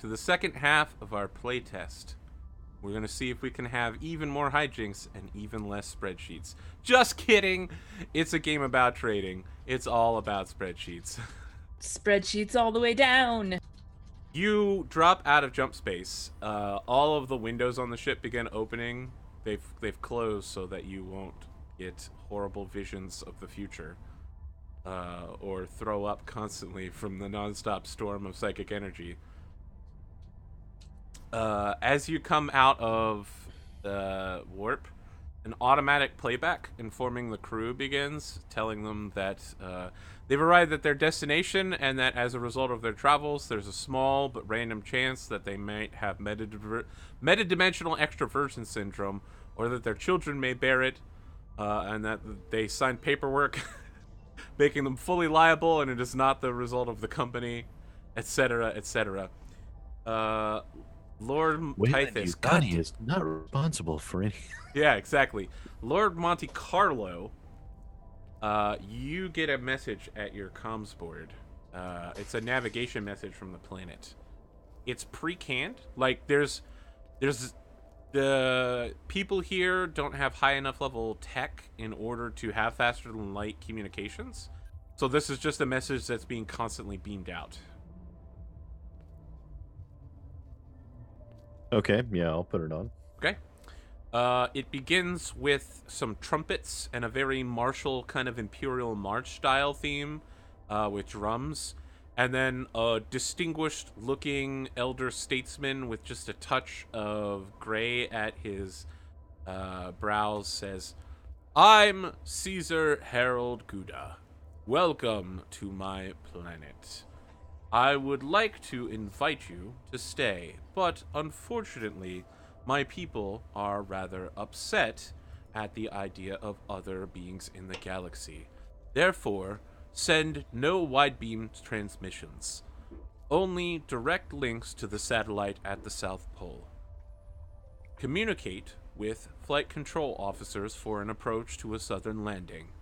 to the second half of our playtest. We're going to see if we can have even more hijinks and even less spreadsheets. Just kidding. It's a game about trading. It's all about spreadsheets. Spreadsheets all the way down. You drop out of jump space. All of the windows on the ship begin opening. They've closed so that you won't get horrible visions of the future. Or throw up constantly from the nonstop storm of psychic energy. As you come out of the warp, an automatic playback informing the crew begins, telling them that they've arrived at their destination and that as a result of their travels, there's a small but random chance that they might have metadimensional extroversion syndrome, or that their children may bear it, and that they signed paperwork making them fully liable, and it is not the result of the company, etc., etc. Lord Tythus. Donnie is not responsible for any. Yeah, exactly. Lord Monte Carlo, you get a message at your comms board. It's a navigation message from the planet. It's pre-canned. Like, there's the people here don't have high enough level tech in order to have faster than light communications. So this is just a message that's being constantly beamed out. Okay, yeah, I'll put it on. Okay. It begins with some trumpets and a very martial kind of Imperial March style theme with drums. And then a distinguished looking elder statesman with just a touch of gray at his brows says, "I'm Caesar Harold Gouda. Welcome to my planet. I would like to invite you to stay, but unfortunately, my people are rather upset at the idea of other beings in the galaxy. Therefore, send no wide-beam transmissions. Only direct links to the satellite at the South Pole. Communicate with flight control officers for an approach to a southern landing.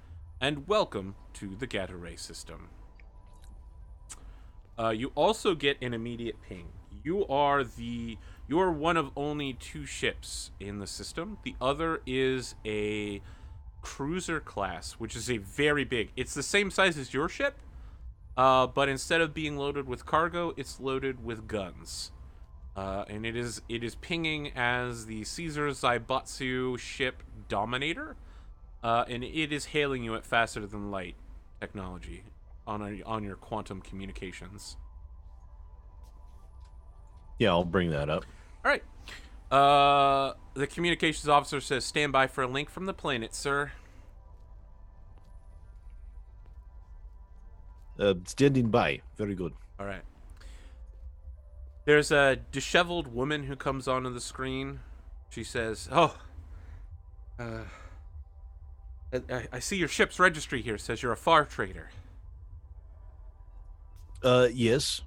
And welcome to the Gamma Ray system." You also get an immediate ping. You are one of only 2 ships in the system. The other is a cruiser class, which is a very big. It's the same size as your ship, but instead of being loaded with cargo, it's loaded with guns. And it is pinging as the Caesar Zaibatsu ship Dominator, and it is hailing you at faster than light technology on your quantum communications. Yeah, I'll bring that up. All right. The communications officer says, "Stand by for a link from the planet, sir." Standing by. Very good. All right. There's a disheveled woman who comes onto the screen. She says, I see your ship's registry here. It says you're a far trader. Yes.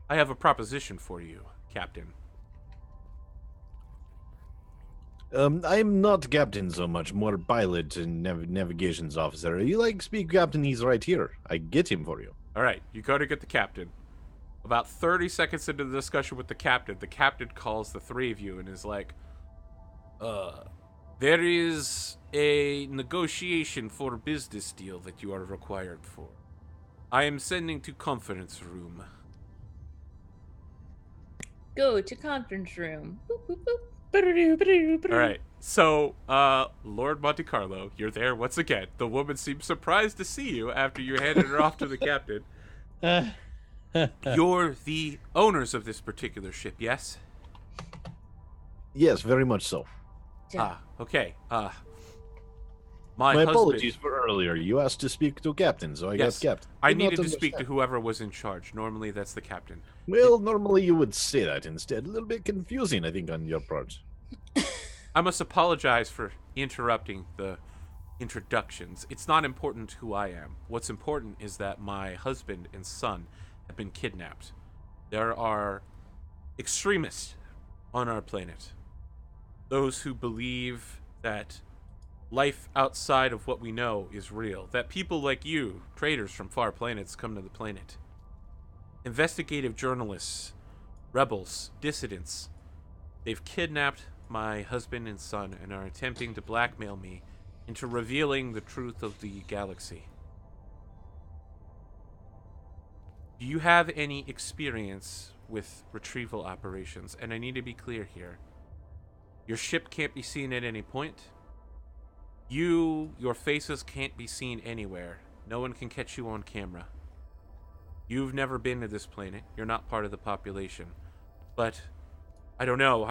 I have a proposition for you, Captain. I'm not captain so much, more pilot and navigations officer. You like speak captain, he's right here. I get him for you. All right, you go to get the captain. About 30 seconds into the discussion with the captain calls the 3 of you and is like, there is a negotiation for a business deal that you are required for. I am sending to conference room. Go to conference room. Boop, boop, boop. All right. So, Lord Monte Carlo, you're there once again. The woman seems surprised to see you after you handed her off to the captain. You're the owners of this particular ship, yes? Yes, very much so. Okay. My husband... apologies for earlier. You asked to speak to captain, so I got captain. I needed to speak to whoever was in charge. Normally, that's the captain. Well, normally you would say that instead. A little bit confusing, I think, on your part. I must apologize for interrupting the introductions. It's not important who I am. What's important is that my husband and son have been kidnapped. There are extremists on our planet. Those who believe that life outside of what we know is real. That people like you, traders from far planets, come to the planet. Investigative journalists rebels, dissidents. They've kidnapped my husband and son and are attempting to blackmail me into revealing the truth of the galaxy. Do you have any experience with retrieval operations? And I need to be clear here. Your ship can't be seen at any point. Your faces can't be seen anywhere. No one can catch you on camera. You've never been to this planet. You're not part of the population. But, I don't know,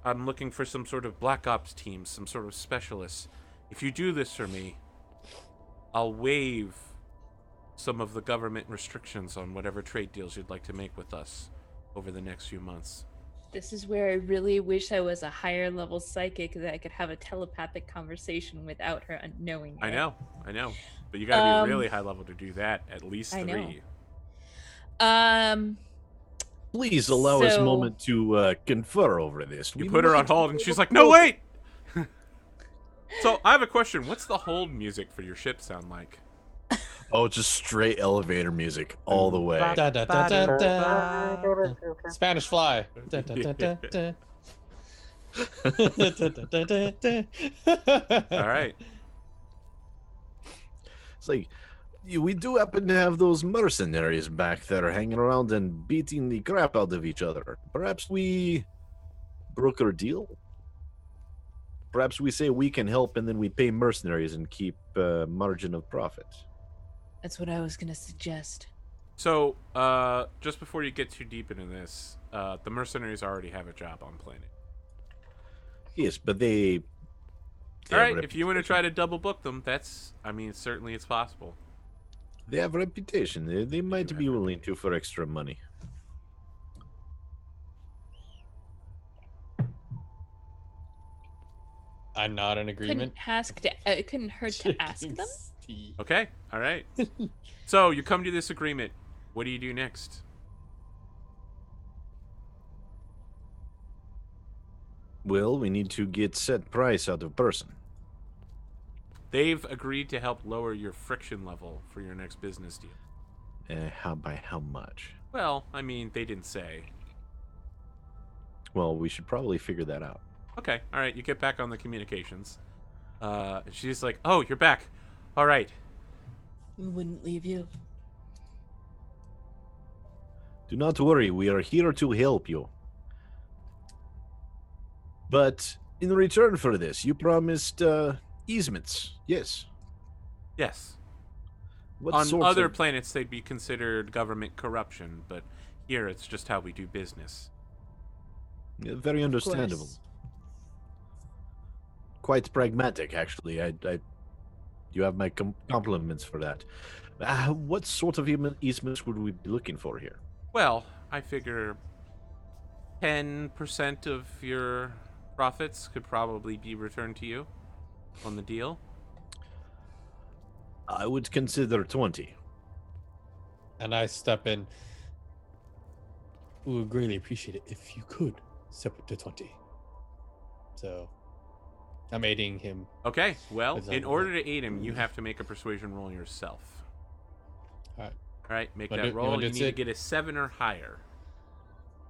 I'm looking for some sort of Black Ops team, some sort of specialists. If you do this for me, I'll waive some of the government restrictions on whatever trade deals you'd like to make with us over the next few months. This is where I really wish I was a higher level psychic that I could have a telepathic conversation without her knowing it. I know. But you gotta be really high level to do that, at least 3. I know. Please allow us a moment to confer over this. You put her on hold and she's like, no, wait! So, I have a question. What's the hold music for your ship sound like? Oh, just straight elevator music all the way. Da, da, da, da, da. Spanish Fly. Da, da, da, da, da. Da, da, da, da, da. All right. It's like, we do happen to have those mercenaries back there hanging around and beating the crap out of each other. Perhaps we broker a deal? Perhaps we say we can help and then we pay mercenaries and keep margin of profit. That's what I was going to suggest. So, just before you get too deep into this, the mercenaries already have a job on planet. Yes, but they All right, if you want to try to double book them, certainly it's possible. They have a reputation. They might be willing to for extra money. I'm not in agreement. It couldn't hurt to ask them. Okay, all right. So you come to this agreement. What do you do next? Well, we need to get set price out of person. They've agreed to help lower your friction level for your next business deal. By how much? Well, I mean, they didn't say. Well, we should probably figure that out. Okay, all right. You get back on the communications. She's like, "Oh, you're back. All right." We wouldn't leave you. Do not worry, we are here to help you. But in return for this, you promised easements. Yes. Yes. What On sorts other of... planets, they'd be considered government corruption, but here it's just how we do business. Very understandable. Quite pragmatic, actually. You have my compliments for that. What sort of easements would we be looking for here? Well, I figure 10% of your profits could probably be returned to you on the deal. I would consider 20. And I step in. We would greatly appreciate it if you could step up to 20. So, I'm aiding him. Okay, well, Exactly. in order to aid him, you have to make a persuasion roll yourself. All right. All right, make Wanna that do- you roll. wanna You do need to it? get a 7 or higher.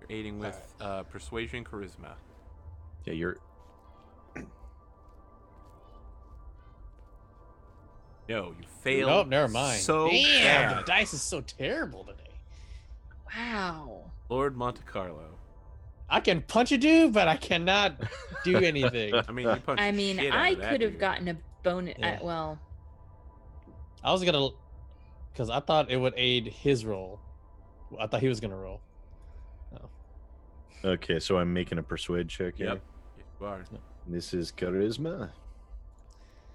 You're aiding with persuasion, charisma. Yeah, you're... No, you failed. Oh, never mind. So Damn, bad. the dice is so terrible today. Wow. Lord Monte Carlo. I can punch a dude, but I cannot do anything. I mean, you punched I the mean, shit out I of that could have dude. gotten a bonus. Yeah. Well, I was gonna, because I thought it would aid his roll. I thought he was gonna roll. Okay, so I'm making a persuade check here. Yep. Yes, you are. This is charisma.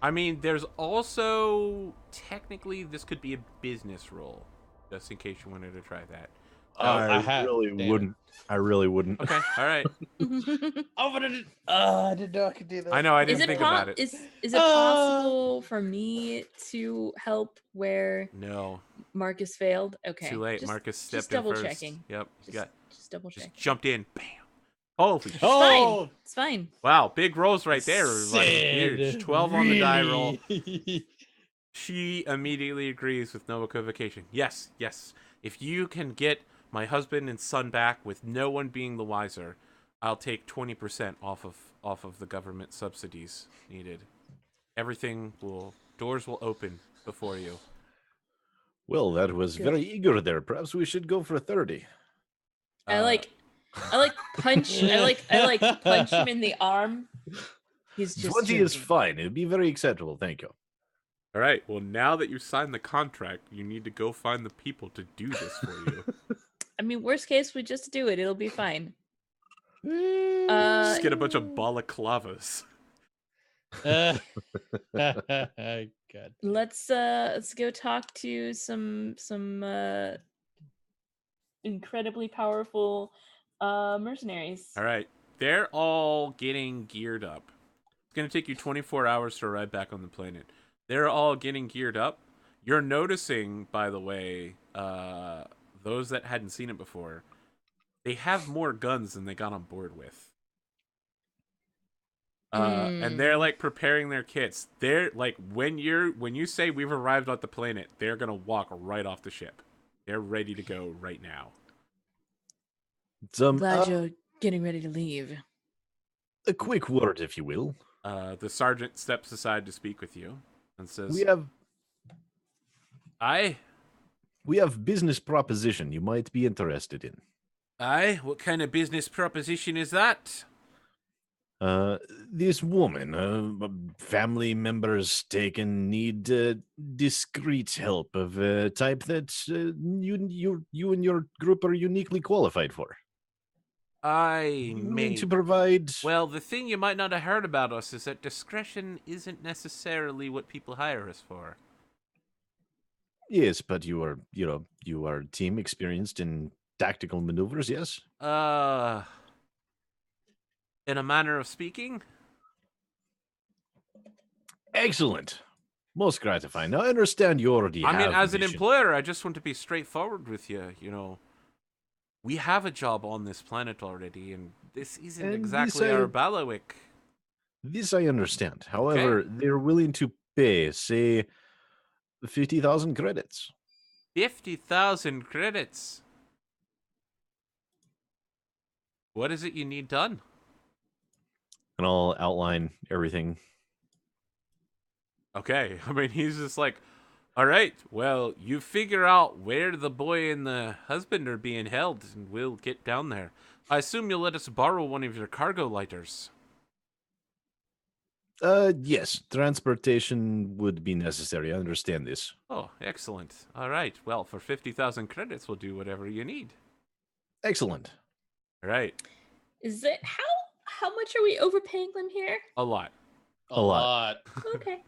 I mean, there's also technically this could be a business roll, just in case you wanted to try that. I really wouldn't. Okay, all right. Oh, but I didn't know I could do that. I know I is didn't it think about it. is it possible for me to help where No, Marcus failed? Okay. too late. Just- Marcus just stepped in double first. checking. Yep, Just double just check. jumped in. Bam. Holy shit. Oh, It's fine. Wow, big rolls right there. Like, Sid, huge. 12 on the die roll. really? She immediately agrees with no equivocation. Yes, yes. If you can get my husband and son back with no one being the wiser, I'll take 20% off of the government subsidies needed. Doors will open before you. Well, that was Good. very eager there. Perhaps we should go for 30. I like punch him in the arm. He's just 20 is joking. fine. It'd be very acceptable. Thank you. All right. Well, now that you've signed the contract, you need to go find the people to do this for you. I mean, worst case, we just do it. It'll be fine. Just get a bunch of balaclavas. God. Let's go talk to some incredibly powerful mercenaries. All right. They're all getting geared up. It's going to take you 24 hours to arrive back on the planet. They're all getting geared up. You're noticing, by the way, those that hadn't seen it before, they have more guns than they got on board with. And they're like preparing their kits. They're like when you say we've arrived at the planet, they're gonna walk right off the ship. They're ready to go right now. Glad you're getting ready to leave. A quick word, if you will. The sergeant steps aside to speak with you and says, We have business proposition you might be interested in. Aye? What kind of business proposition is that? This woman, family members taken, need discreet help of a type that you and your group are uniquely qualified for. I mean to provide. Well, the thing you might not have heard about us is that discretion isn't necessarily what people hire us for. Yes, but you are team experienced in tactical maneuvers, yes? In a manner of speaking? Excellent. Most gratifying. Now, I understand you already have as an mission. employer, I just want to be straightforward with you. You know, we have a job on this planet already, and this isn't And exactly our bailiwick. This I understand. However, they're willing to pay, say, 50,000 credits. 50,000 credits? What is it you need done? And I'll outline everything. Okay, I mean, he's just like, all right, well, you figure out where the boy and the husband are being held, and we'll get down there. I assume you'll let us borrow one of your cargo lighters. Yes, transportation would be necessary. I understand this. Oh, excellent. All right, well, for 50,000 credits, we'll do whatever you need. Excellent. All right. Is it how much are we overpaying them here? A lot. A lot. Okay.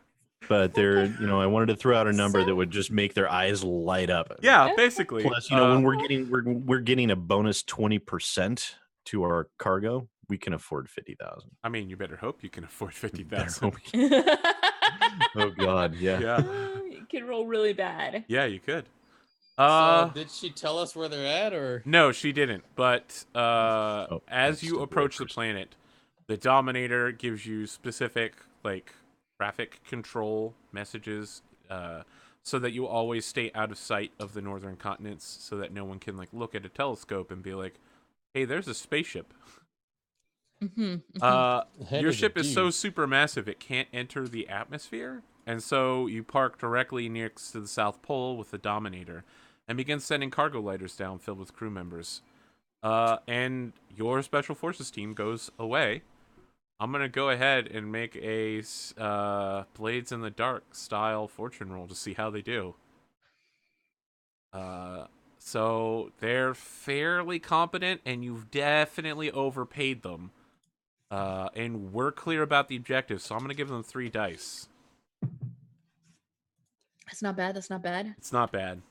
But they're, I wanted to throw out a number that would just make their eyes light up. Yeah, basically. Plus, when we're getting a bonus 20% to our cargo, we can afford 50,000. I mean, you better hope you can afford 50,000. Oh God, yeah. Yeah. You could roll really bad. Yeah, you could. So did she tell us where they're at, or no? She didn't. But as you approach the planet, the Dominator gives you specific traffic control messages, so that you always stay out of sight of the northern continents, so that no one can look at a telescope and be like, "Hey, there's a spaceship." Your ship is so super massive it can't enter the atmosphere, and so you park directly next to the South Pole with the Dominator and begin sending cargo lighters down filled with crew members. And your Special Forces team goes away. I'm going to go ahead and make a Blades in the Dark style fortune roll to see how they do. So they're fairly competent, and you've definitely overpaid them. And we're clear about the objective, so I'm going to give them 3 dice. That's not bad. That's not bad. It's not bad.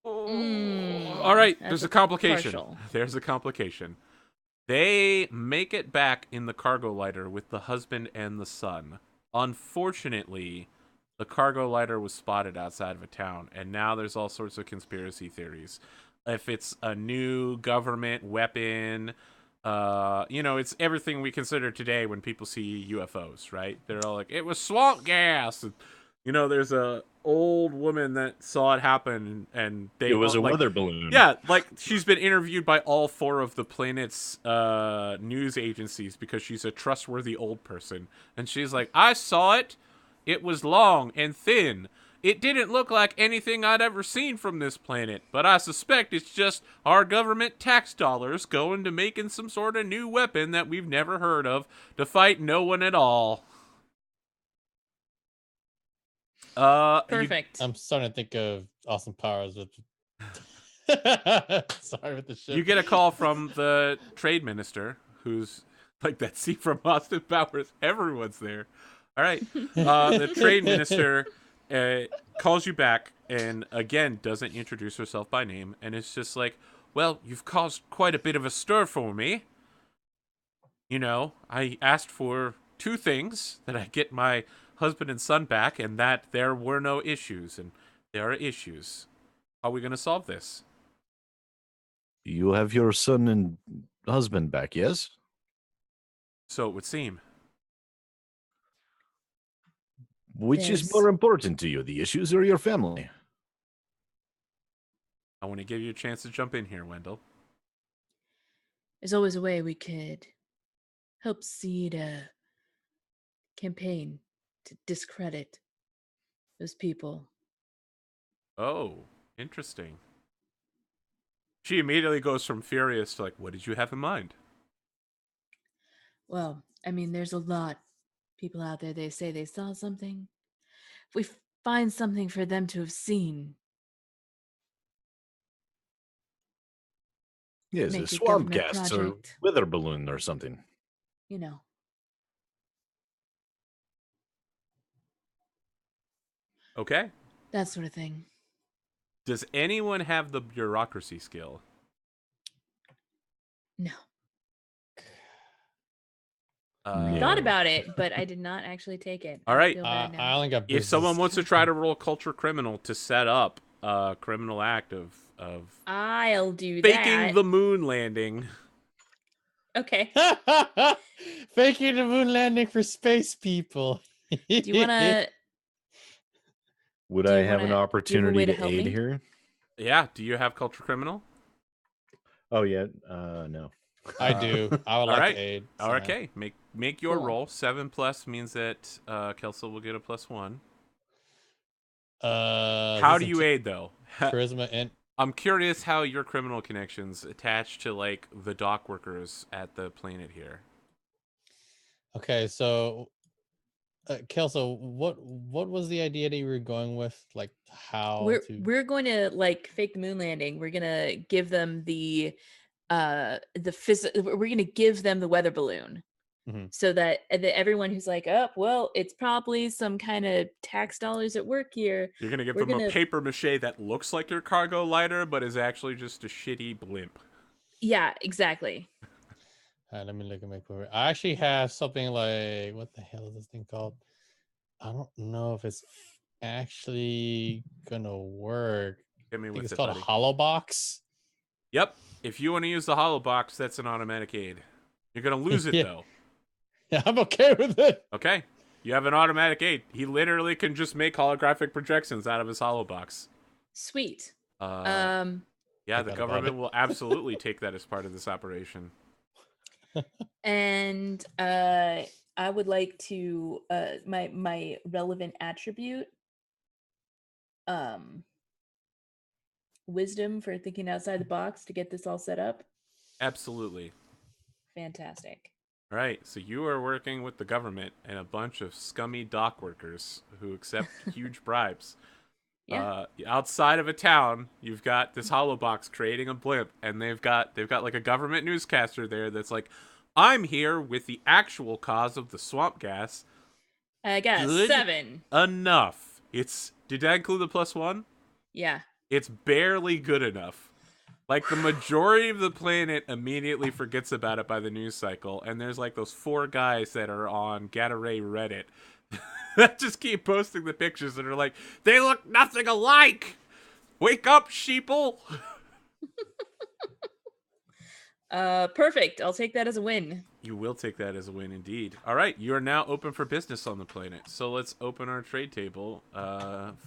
All right, there's a complication. Partial. There's a complication. They make it back in the cargo lighter with the husband and the son. Unfortunately, the cargo lighter was spotted outside of a town, and now there's all sorts of conspiracy theories. If it's a new government weapon, it's everything we consider today when people see UFOs, right? They're all like, it was swamp gas. There's a old woman that saw it happen, and they It was a like, weather balloon. yeah, like she's been interviewed by all 4 of the planet's news agencies because she's a trustworthy old person, and she's like, I saw it. It was long and thin. It didn't look like anything I'd ever seen from this planet, but I suspect it's just our government tax dollars going to making some sort of new weapon that we've never heard of to fight no one at all. Perfect. I'm starting to think of Austin Powers with. Sorry with the shit. You get a call from the trade minister, who's like that scene from Austin Powers. Everyone's there. All right. The trade minister calls you back and again doesn't introduce herself by name, and it's just like, well, you've caused quite a bit of a stir for me. I asked for 2 things: that I get my husband and son back, and that there were no issues, and there are issues. How are we going to solve this? You have your son and husband back, yes? So it would seem. Which is There's- more important to you, the issues or your family? I want to give you a chance to jump in here, Wendell. There's always a way we could help seed a campaign to discredit those people. Oh, interesting. She immediately goes from furious to like, what did you have in mind? Well, I mean, there's a lot of people out there, they say they saw something. If we find something for them to have seen, Yes, a make a swamp government gas or project. weather balloon or something. you know, Okay. that sort of thing. Does anyone have the bureaucracy skill? No. No. Thought about it, but I did not actually take it. All I right. feel bad now. I only got. If someone business. wants to try to roll culture criminal to set up a criminal act of I'll do faking that. the moon landing. Okay. Faking the moon landing for space people. Do you want to? Would Do I you have an wanna- do you have a way opportunity to to help aid me? here? Yeah. Do you have culture criminal? Oh, yeah. No. I do. I would All like right. to aid. Oh, okay. Make your Cool. roll. 7+ means that Kelso will get a +1. How How do you aid though? Charisma and I'm curious how your criminal connections attach to like the dock workers at the planet here. okay. So, Kelso, what was the idea that you were going with? Like how to? We're going to like fake the moon landing. We're gonna give them the we're gonna give them the weather balloon. Mhm. So that everyone who's like, oh, well, it's probably some kind of tax dollars at work here. You're gonna give We're them a gonna- paper mache that looks like your cargo lighter, but is actually just a shitty blimp. Yeah, exactly. Let me look at my quiver. I actually have something like what the hell is this thing called? I don't know if it's actually gonna work. Hit me I think with it's it, called buddy. a hollow box. Yep. If you want to use the hollow box, that's an automatic aid. You're gonna lose it Yeah. though. Yeah, I'm okay with it. Okay. You have an automatic aid. He literally can just make holographic projections out of his hollow box. Sweet. Yeah, Forgot the about government it. will absolutely take that as part of this operation. And I would like to my relevant attribute, wisdom for thinking outside the box to get this all set up. Absolutely. Fantastic. All right, so you are working with the government and a bunch of scummy dock workers who accept huge bribes. Yeah. Outside of a town, you've got this hollow box creating a blimp, and they've got like a government newscaster there that's like, I'm here with the actual cause of the swamp gas. I got Good. a 7. Enough. Did that include the +1? Yeah. It's barely good enough. Like, the majority of the planet immediately forgets about it by the news cycle, and there's like those 4 guys that are on Gatorade Reddit that just keep posting the pictures and are like, they look nothing alike! Wake up, sheeple! Perfect. I'll take that as a win. You will take that as a win indeed. All right, you are now open for business on the planet. So let's open our trade table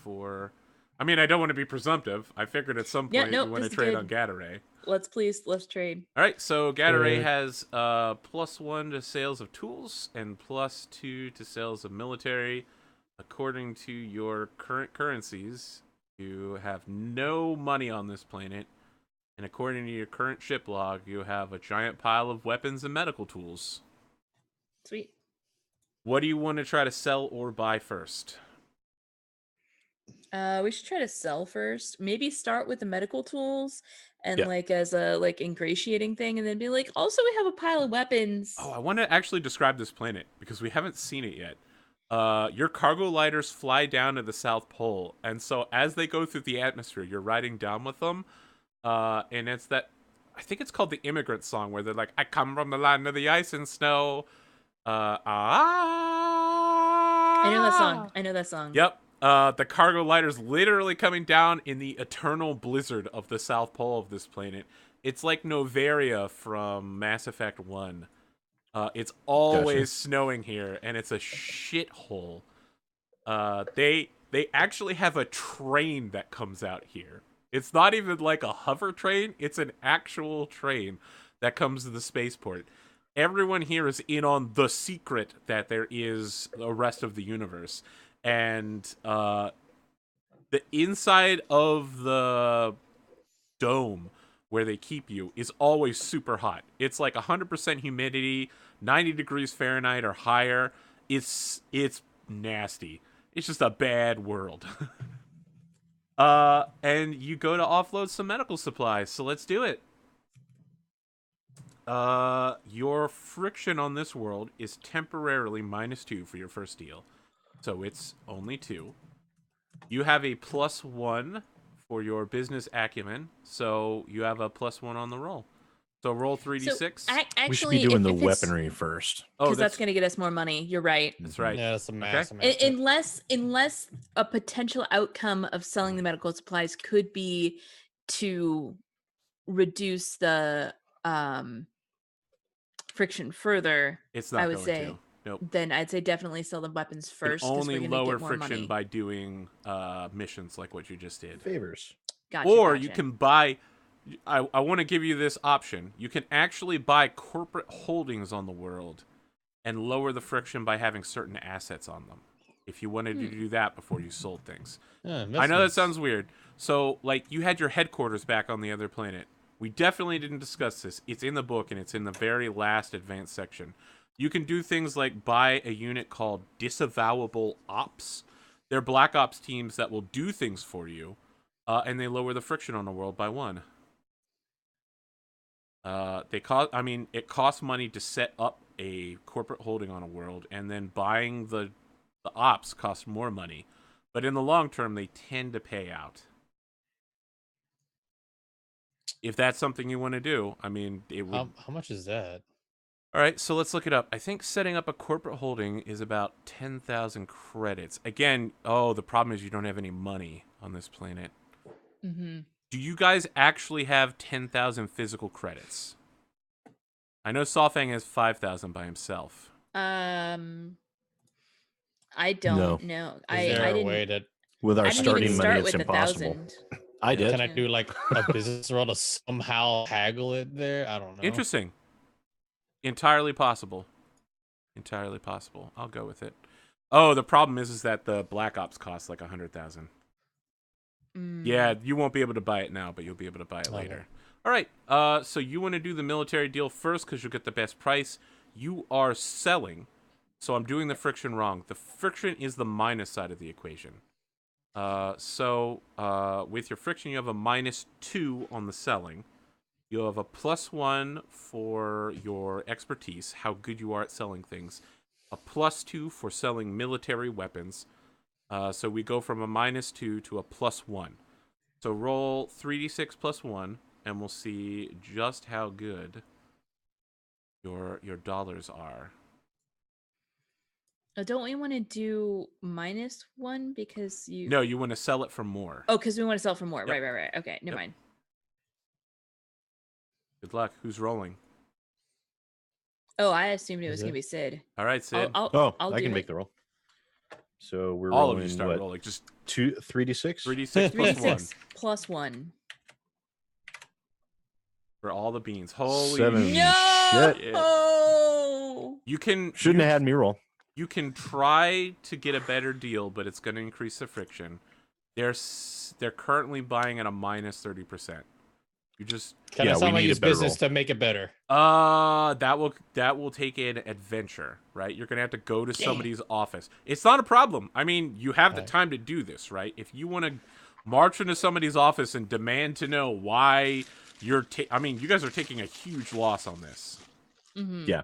for... I mean, I don't want to be presumptive. I figured at some Yeah, point no, you want to this is trade good. on Gataray. Let's trade. All right, so Gataray Good. has +1 to sales of tools and +2 to sales of military. According to your current currencies, you have no money on this planet. And according to your current ship log, you have a giant pile of weapons and medical tools. Sweet. What do you want to try to sell or buy first? We should try to sell first. Maybe start with the medical tools and Yeah. like as a like ingratiating thing, and then be like, also we have a pile of weapons. Oh, I want to actually describe this planet because we haven't seen it yet. Your cargo lighters fly down to the South Pole, and so as they go through the atmosphere, you're riding down with them. And it's that, I think it's called the Immigrant Song, where they're like, "I come from the land of the ice and snow." I know that song. I know that song. Yep. The cargo lighter's literally coming down in the eternal blizzard of the South Pole of this planet. It's like Novaria from Mass Effect 1. It's always Gotcha. snowing here, and it's a shithole. They actually have a train that comes out here. It's not even like a hover train. It's an actual train that comes to the spaceport. Everyone here is in on the secret that there is the rest of the universe. And the inside of the dome where they keep you is always super hot. It's like 100% humidity, 90 degrees Fahrenheit or higher. It's nasty. It's just a bad world. And you go to offload some medical supplies, so let's do it. Your friction on this world is temporarily -2 for your first deal. So it's only 2. You have a +1 for your business acumen, so you have a +1 on the roll. So roll 3d6. Actually, We should be doing the if it's- weaponry first. Oh, because that's going to get us more money. You're right. that's right. Yeah, that's a Okay. mass amount. Unless a potential outcome of selling the medical supplies could be to reduce the friction further, It's not I would going say, to. Nope. then I'd say definitely sell the weapons You can first because only we're going to lower get more friction money. by doing missions like what you just did. Favors. Gotcha, Or gotcha. you can buy... I want to give you this option. You can actually buy corporate holdings on the world and lower the friction by having certain assets on them. If you wanted to do that before you sold things. Yeah, I know that investments. sounds weird. So, like, you had your headquarters back on the other planet. We definitely didn't discuss this. It's in the book, and it's in the very last advanced section. You can do things like buy a unit called Disavowable Ops. They're Black Ops teams that will do things for you, and they lower the friction on the world by 1. It costs money to set up a corporate holding on a world, and then buying the ops costs more money. But in the long term, they tend to pay out. If that's something you want to do, I mean, it would... How much is that? All right, so let's look it up. I think setting up a corporate holding is about 10,000 credits. Again, the problem is you don't have any money on this planet. Mm-hmm. Do you guys actually have 10,000 physical credits? I know Solfang has 5,000 by himself. I don't know. Is I there a didn't. way that With our I didn't starting even money, start it's with impossible. 1,000. I did. can I do like a business roll to somehow haggle it there? I don't know. Interesting. Entirely possible. Entirely possible. I'll go with it. Oh, the problem is that the Black Ops costs like 100,000. Yeah, you won't be able to buy it now, but you'll be able to buy it later. All right. So you want to do the military deal first because you'll get the best price. You are selling. So I'm doing the friction wrong. The friction is the minus side of the equation. So with your friction, you have a -2 on the selling. You have a +1 for your expertise, how good you are at selling things. A +2 for selling military weapons. So we go from a -2 to a +1. So roll 3d6 +1, and we'll see just how good your dollars are. Don't we want to do -1 because you? No, you want to sell it for more. Oh, because we want to sell for more. Yep. Right. Okay, never Yep. mind. Good luck. Who's rolling? Oh, I assumed it was Is gonna it? be Sid. All right, Sid. Oh, I'll I do can it. make the roll. So we're All rolling of you start what? rolling. Just 3d6. 3d6 plus 1 3d6 plus 1. for all the beans. Holy 7. No! Shit. You can Shouldn't have had me roll. You can try to get a better deal, but it's going to increase the friction. They're currently buying at a minus 30%. You just Can Yeah, I we sell my need a used better business roll. to make it better? that will take an adventure, right? You're gonna have to go to somebody's office. It's not a problem. I mean, you have the Right. time to do this, right? If you want to march into somebody's office and demand to know why you're, I mean, you guys are taking a huge loss on this. Mm-hmm. Yeah.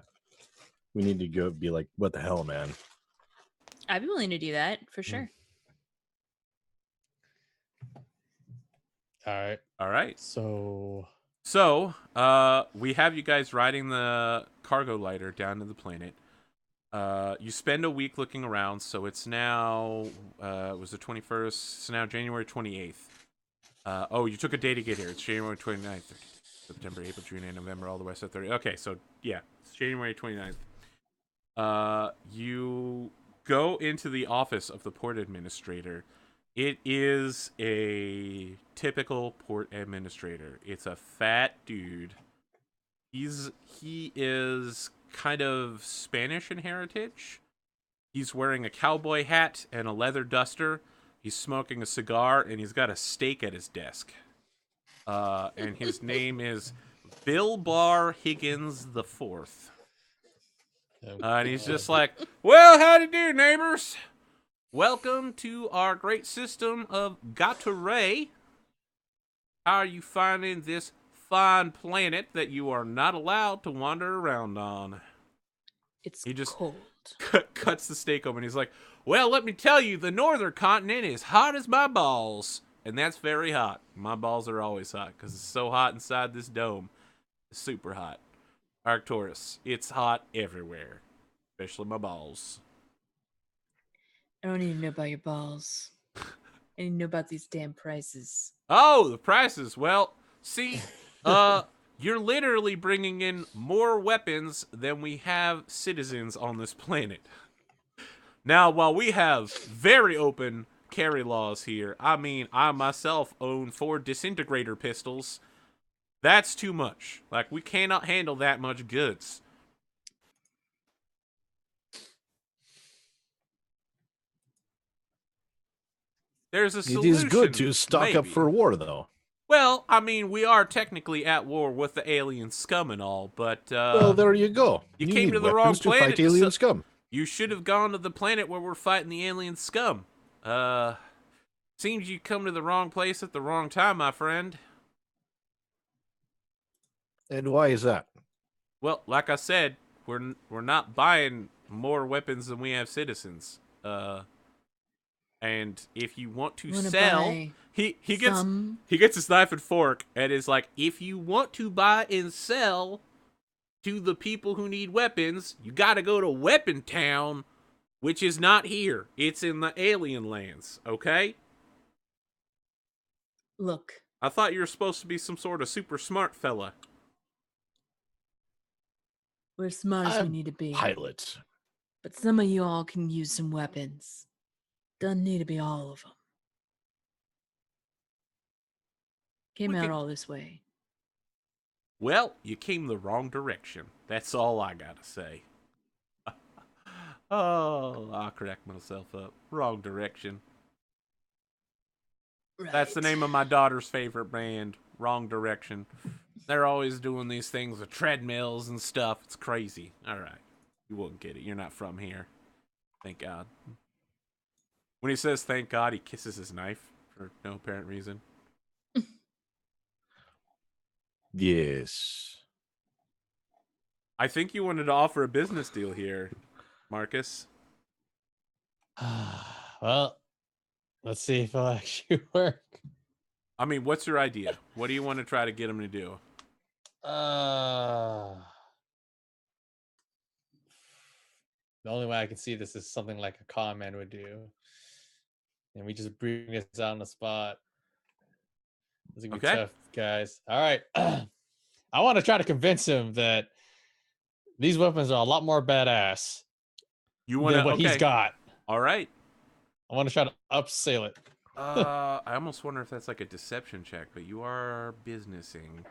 We need to go be like, what the hell, man? I'd be willing to do that for sure. All right. All right. So So, we have you guys riding the cargo lighter down to the planet. You spend a week looking around, so it's now, it was the 21st, it's now January 28th. Oh, you took a day to get here. It's January 29th, September, April, June, and November, all the way to 30. Okay, so, yeah, it's January 29th. You go into the office of the port administrator. It is a typical port administrator. It's a fat dude. He is kind of Spanish in heritage. He's wearing a cowboy hat and a leather duster. He's smoking a cigar and he's got a steak at his desk. And his name is Bill Bar Higgins the Fourth. And he's just like, well, howdy do, neighbors. Welcome to our great system of Gatorade. How are you finding this fine planet that you are not allowed to wander around on? It's He just cold. cuts the steak open. He's like, well, let me tell you, the northern continent is hot as my balls. And that's very hot. My balls are always hot because it's so hot inside this dome. It's super hot. Arcturus, it's hot everywhere, especially my balls. I don't need to know about your balls. I need to know about these damn prices. Oh, the prices. Well, see, you're literally bringing in more weapons than we have citizens on this planet. Now, while we have very open carry laws here, I mean, I myself own 4 disintegrator pistols. That's too much. Like, we cannot handle that much goods. There's a It solution. is good to stock up maybe. for war, though. Well, I mean, we are technically at war with the alien scum and all, but Well, there you go. you You came need to the wrong weapons to planet fight to alien scum. you should have gone to the planet where we're fighting the alien scum. Seems you come to the wrong place at the wrong time, my friend. And why is that? Well, like I said, we're not buying more weapons than we have citizens. And if you want to Wanna sell, buy he some? gets his knife and fork and is like, if you want to buy and sell to the people who need weapons, you got to go to Weapon Town, which is not here. It's in the alien lands. Okay. Look, I thought you were supposed to be some sort of super smart fella. we're as smart as we I'm need to be. Pilot. But some of you all can use some weapons. Doesn't need to be all of them. Came We out could- all this way. Well, you came the wrong direction. That's all I gotta say. Oh, I'll crack myself up. Wrong direction. Right. That's the name of my daughter's favorite band. Wrong Direction. They're always doing these things with treadmills and stuff. It's crazy. All right. You won't get it. You're not from here. Thank God. When he says thank God, he kisses his knife for no apparent reason. Yes. I think you wanted to offer a business deal here, Marcus. Well, let's see if it'll actually work. I mean, what's your idea? What do you want to try to get him to do? The only way I can see this is something like a con man would do. And we just bring this out on the spot. This is gonna be Okay. tough, guys. All right. I want to try to convince him that these weapons are a lot more badass You want than to? what he's Okay. got. All right. I want to try to upsell it. I almost wonder if that's like a deception check, but you are businessing.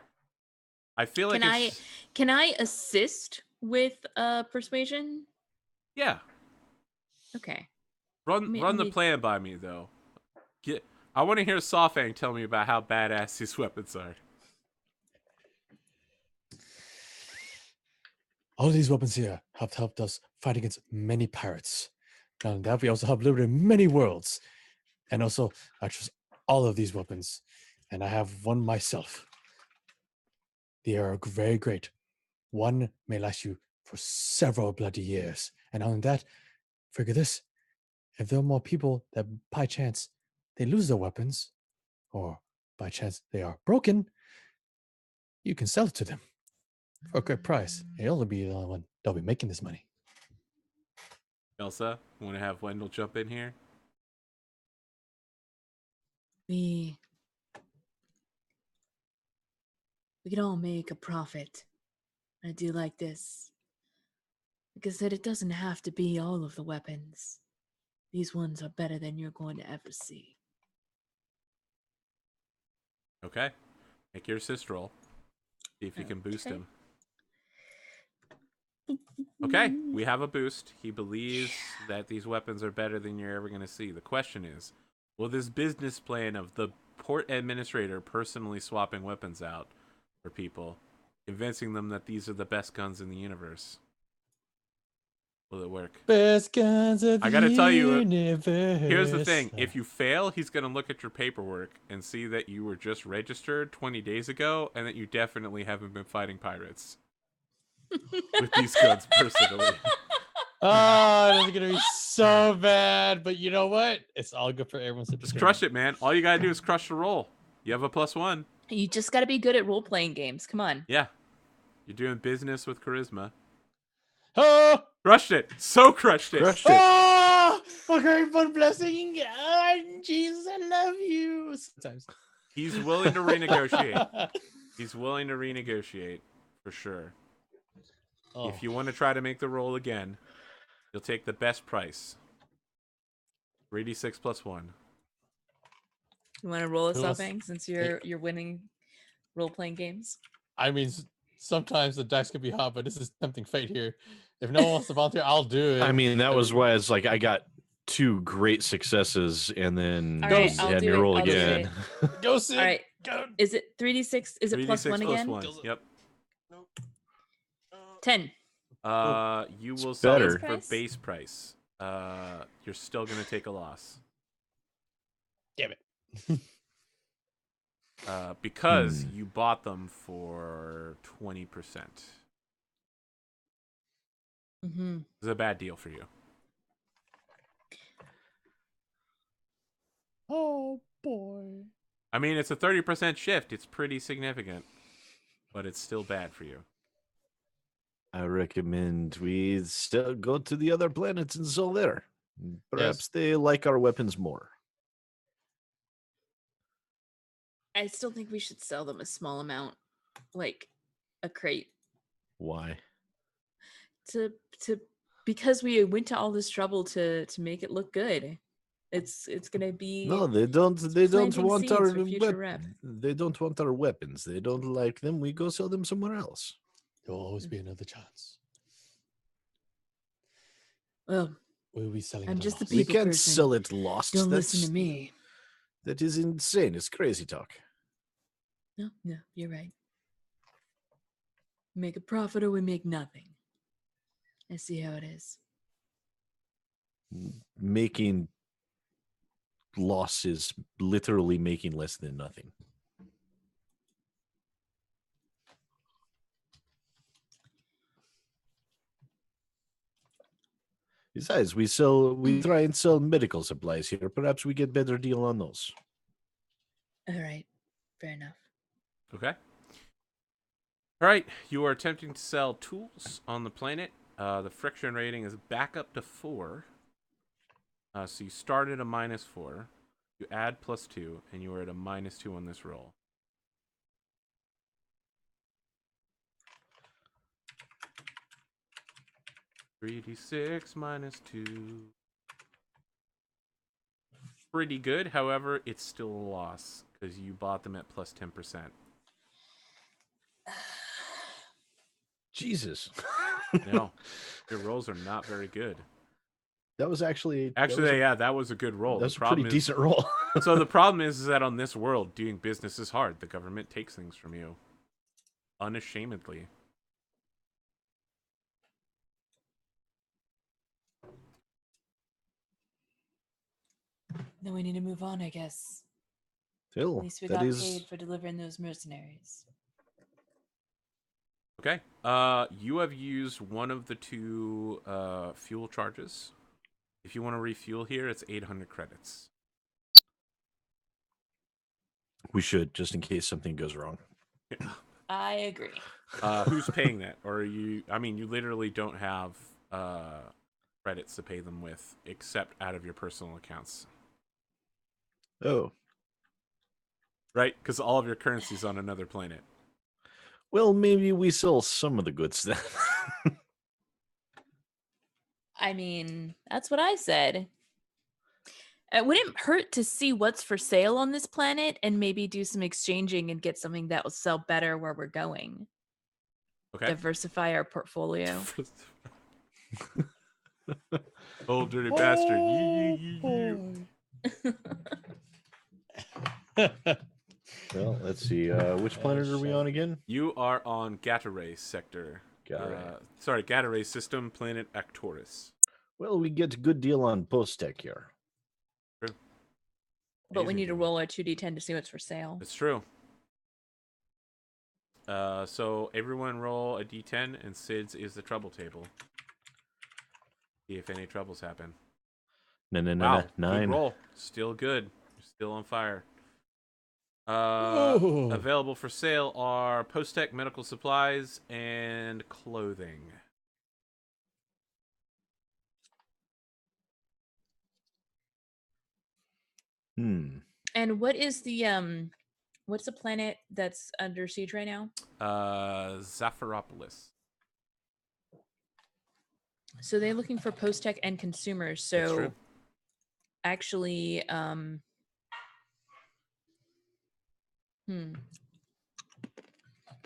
I feel like it's Can I assist with persuasion? yeah. Okay. Run Let the me- plan by me though. I want to hear Sawfang tell me about how badass these weapons are. All of these weapons here have helped us fight against many pirates. Not only that, we also have liberated many worlds. And also, I trust all of these weapons. And I have one myself. They are very great. One may last you for several bloody years. And not only that, figure this. If there are more people that by chance they lose their weapons, or by chance they are broken, you can sell it to them for a good price. You'll be the only one that'll be making this money. Elsa, want to have Wendell jump in here? We can all make a profit. I do like this. Like I said, it doesn't have to be all of the weapons. These ones are better than you're going to ever see. Okay. Make your assist roll. See if you can boost Okay. him. Okay, we have a boost. He believes that these weapons are better than you're ever going to see. The question is, will this business plan of the port administrator personally swapping weapons out for people, convincing them that these are the best guns in the universe, will it work? Best guns of I gotta tell you, universe. Here's the thing. If you fail, he's going to look at your paperwork and see that you were just registered 20 days ago and that you definitely haven't been fighting pirates with these guns personally. Oh, it's gonna be so bad. But you know what? It's all good for everyone's Just crush it, man. All you got to do is crush the roll. You have a +1. You just got to be good at role playing games. Come on. Yeah. You're doing business with charisma. Oh, Crushed it. So crushed it. Crushed it. oh, a great fun blessing. Oh, Jesus, I love you. Sometimes. He's willing to renegotiate. He's willing to renegotiate for sure. Oh. If you want to try to make the roll again, you'll take the best price. 3d6 +1. You want to roll a Who wants- Sawfang since you're winning role playing games? I mean, sometimes the dice can be hot, but this is tempting fate here. If no one wants to volunteer, I'll do it. I mean, that was why it's like I got 2 great successes and then All right, I'll had do me it, roll I'll do again. Go, Sid. All right. Go. Is it 3d6? Is it 3d6 +1 again? +1. Yep. 10. You will It's sell better. it for Price? base price. You're still gonna take a loss. Damn it. Because you bought them for 20%. Mm-hmm. It's a bad deal for you. Oh boy. I mean, it's a 30% shift. It's pretty significant, but it's still bad for you. I recommend we still go to the other planets and sell there. Perhaps they like our weapons more. I still think we should sell them a small amount, like a crate, Why? to because we went to all this trouble to make it look good. It's gonna be No, they don't. They don't planting want seeds our for future rep. They don't want our weapons. They don't like them. We go sell them somewhere else. There will always be another chance. Well, We'll be selling I'm it at just the loss. We people can't person. sell it lost. Don't listen to me. That is insane. It's crazy talk. No, you're right. We make a profit or we make nothing. I see how it is. Making losses, literally making less than nothing. Besides, we try and sell medical supplies here. Perhaps we get better deal on those. All right, fair enough. Okay. All right. You are attempting to sell tools on the planet. The friction rating is back up to 4. So you start at a -4. You add +2, and you are at a -2 on this roll. 3d6 minus 2. Pretty good. However, it's still a loss because you bought them at plus 10%. Jesus. No, your rolls are not very good. That was actually That was a good roll. That's The a pretty problem is, decent roll. so the problem is that on this world, doing business is hard. The government takes things from you, unashamedly. Then we need to move on, I guess. Still, At least we that got is paid for delivering those mercenaries. Okay. You have used one of the two fuel charges. If you want to refuel here, it's 800 credits. we should, just in case something goes wrong. I agree. Who's paying that? Or you? I mean, you literally don't have credits to pay them with, except out of your personal accounts, Oh. right? Because all of your currency's on another planet. Well, maybe we sell some of the goods then. I mean, that's what I said. It wouldn't hurt to see what's for sale on this planet and maybe do some exchanging and get something that will sell better where we're going. Okay. Diversify our portfolio. Old dirty bastard. You. Well, let's see. Which planet are we on again? You are on Gataray sector. Gataray system, planet Actoris. Well, we get a good deal on post-tech here. True. But we Amazing need to deal. roll our 2d10 to see what's for sale. It's true. So everyone roll a d10, and Sid's is the trouble table. See if any troubles happen. Wow, good 9. roll. Still good. You're still on fire. Ooh. Available for sale are post-tech medical supplies and clothing. And what is the what's the planet that's under siege right now? Zapharopolis. So they're looking for post-tech and consumers. That's So true. actually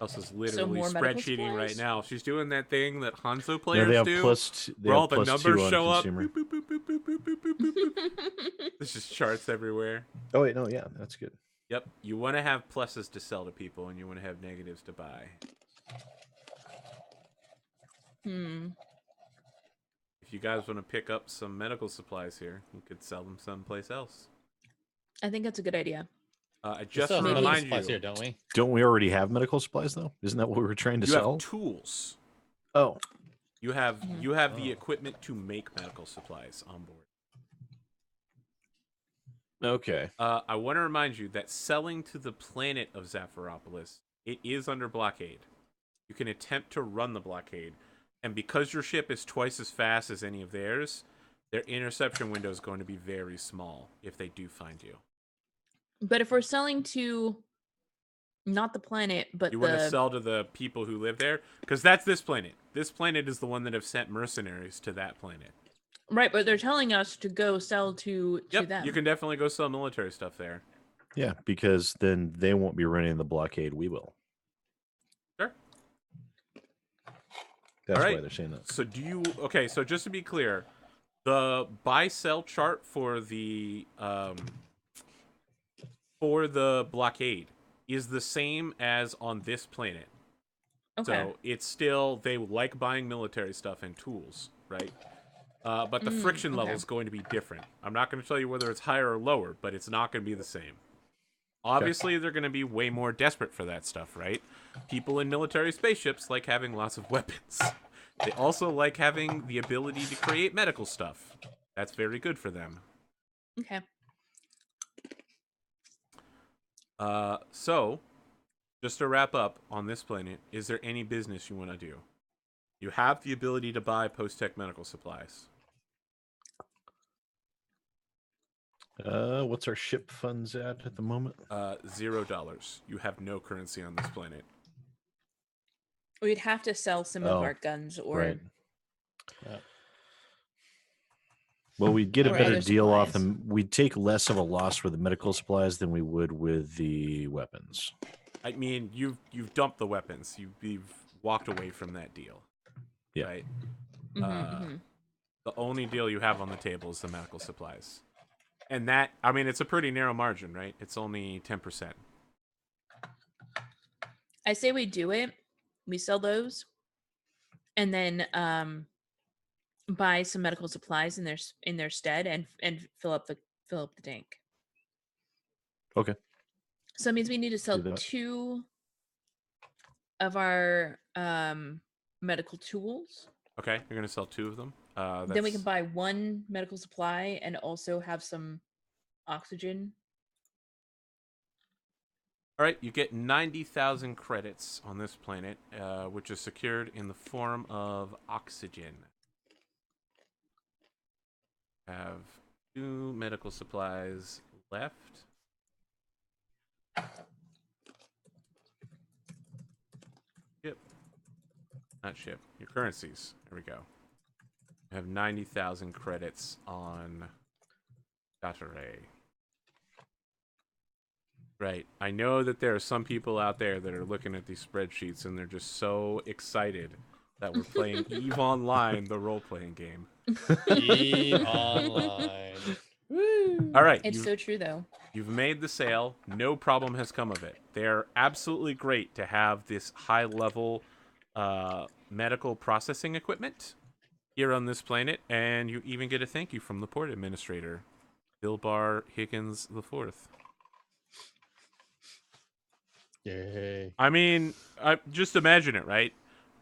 Elsa's literally more medical spreadsheeting right supplies? now. She's doing that thing that Hanzo No, players they have do. they where have all the plus numbers 2 on show up. consumer. Boop, boop, boop, boop, boop, boop, boop, boop, boop, boop. There's just charts everywhere. Oh wait, no, yeah, that's good. Yep. You want to have pluses to sell to people, and you want to have negatives to buy. If you guys want to pick up some medical supplies here, you could sell them someplace else. I think that's a good idea. I We just still have want to medical remind supplies you, here, don't we? Don't we already have medical supplies though? Isn't that what we were trying to you sell? have tools. Oh, You have the equipment to make medical supplies on board. okay. I want to remind you that selling to the planet of Zapharopolis, it is under blockade. You can attempt to run the blockade, and because your ship is twice as fast as any of theirs, their interception window is going to be very small if they do find you. But if we're selling to not the planet, but You want to sell to the people who live there? Because that's this planet. This planet is the one that have sent mercenaries to that planet. right, but they're telling us to go sell to them. You can definitely go sell military stuff there. Yeah, because then they won't be running the blockade. We will. Sure. That's All right. why they're saying that. So okay, so just to be clear, the buy-sell chart for the blockade is the same as on this planet. Okay. So it's still, they like buying military stuff and tools, right? But the friction level is going to be different. I'm not going to tell you whether it's higher or lower, but it's not going to be the same. Obviously, they're going to be way more desperate for that stuff, right? People in military spaceships like having lots of weapons. They also like having the ability to create medical stuff. That's very good for them. Okay. So, just to wrap up on this planet, is there any business you want to do? You have the ability to buy post-tech medical supplies. What's our ship funds at the moment? $0. You have no currency on this planet. We'd have to sell some of our guns or Right. Well, we'd get a Or better other deal off supplies. them. We'd take less of a loss for the medical supplies than we would with the weapons. I mean, you've dumped the weapons. You've walked away from that deal. Yeah. Right. Mm-hmm. The only deal you have on the table is the medical supplies, and that, I mean, it's a pretty narrow margin, right? It's only 10%. I say we do it. We sell those, and then buy some medical supplies in their stead, and fill up the tank. Okay. So it means we need to sell Do that. 2 of our medical tools. Okay, you're gonna sell 2 of them. Then we can buy 1 medical supply and also have some oxygen. All right, you get 90,000 credits on this planet, which is secured in the form of oxygen. Have 2 medical supplies left. Ship. Not ship. Your currencies. There we go. You have 90,000 credits on Datere. Right. I know that there are some people out there that are looking at these spreadsheets and they're just so excited that we're playing EVE Online, the role-playing game. EVE Online. Woo. All right. It's so true, though. You've made the sale. No problem has come of it. They're absolutely great to have this high-level medical processing equipment here on this planet, and you even get a thank you from the port administrator, Bilbar Higgins IV. Yay. I mean, just imagine it, right?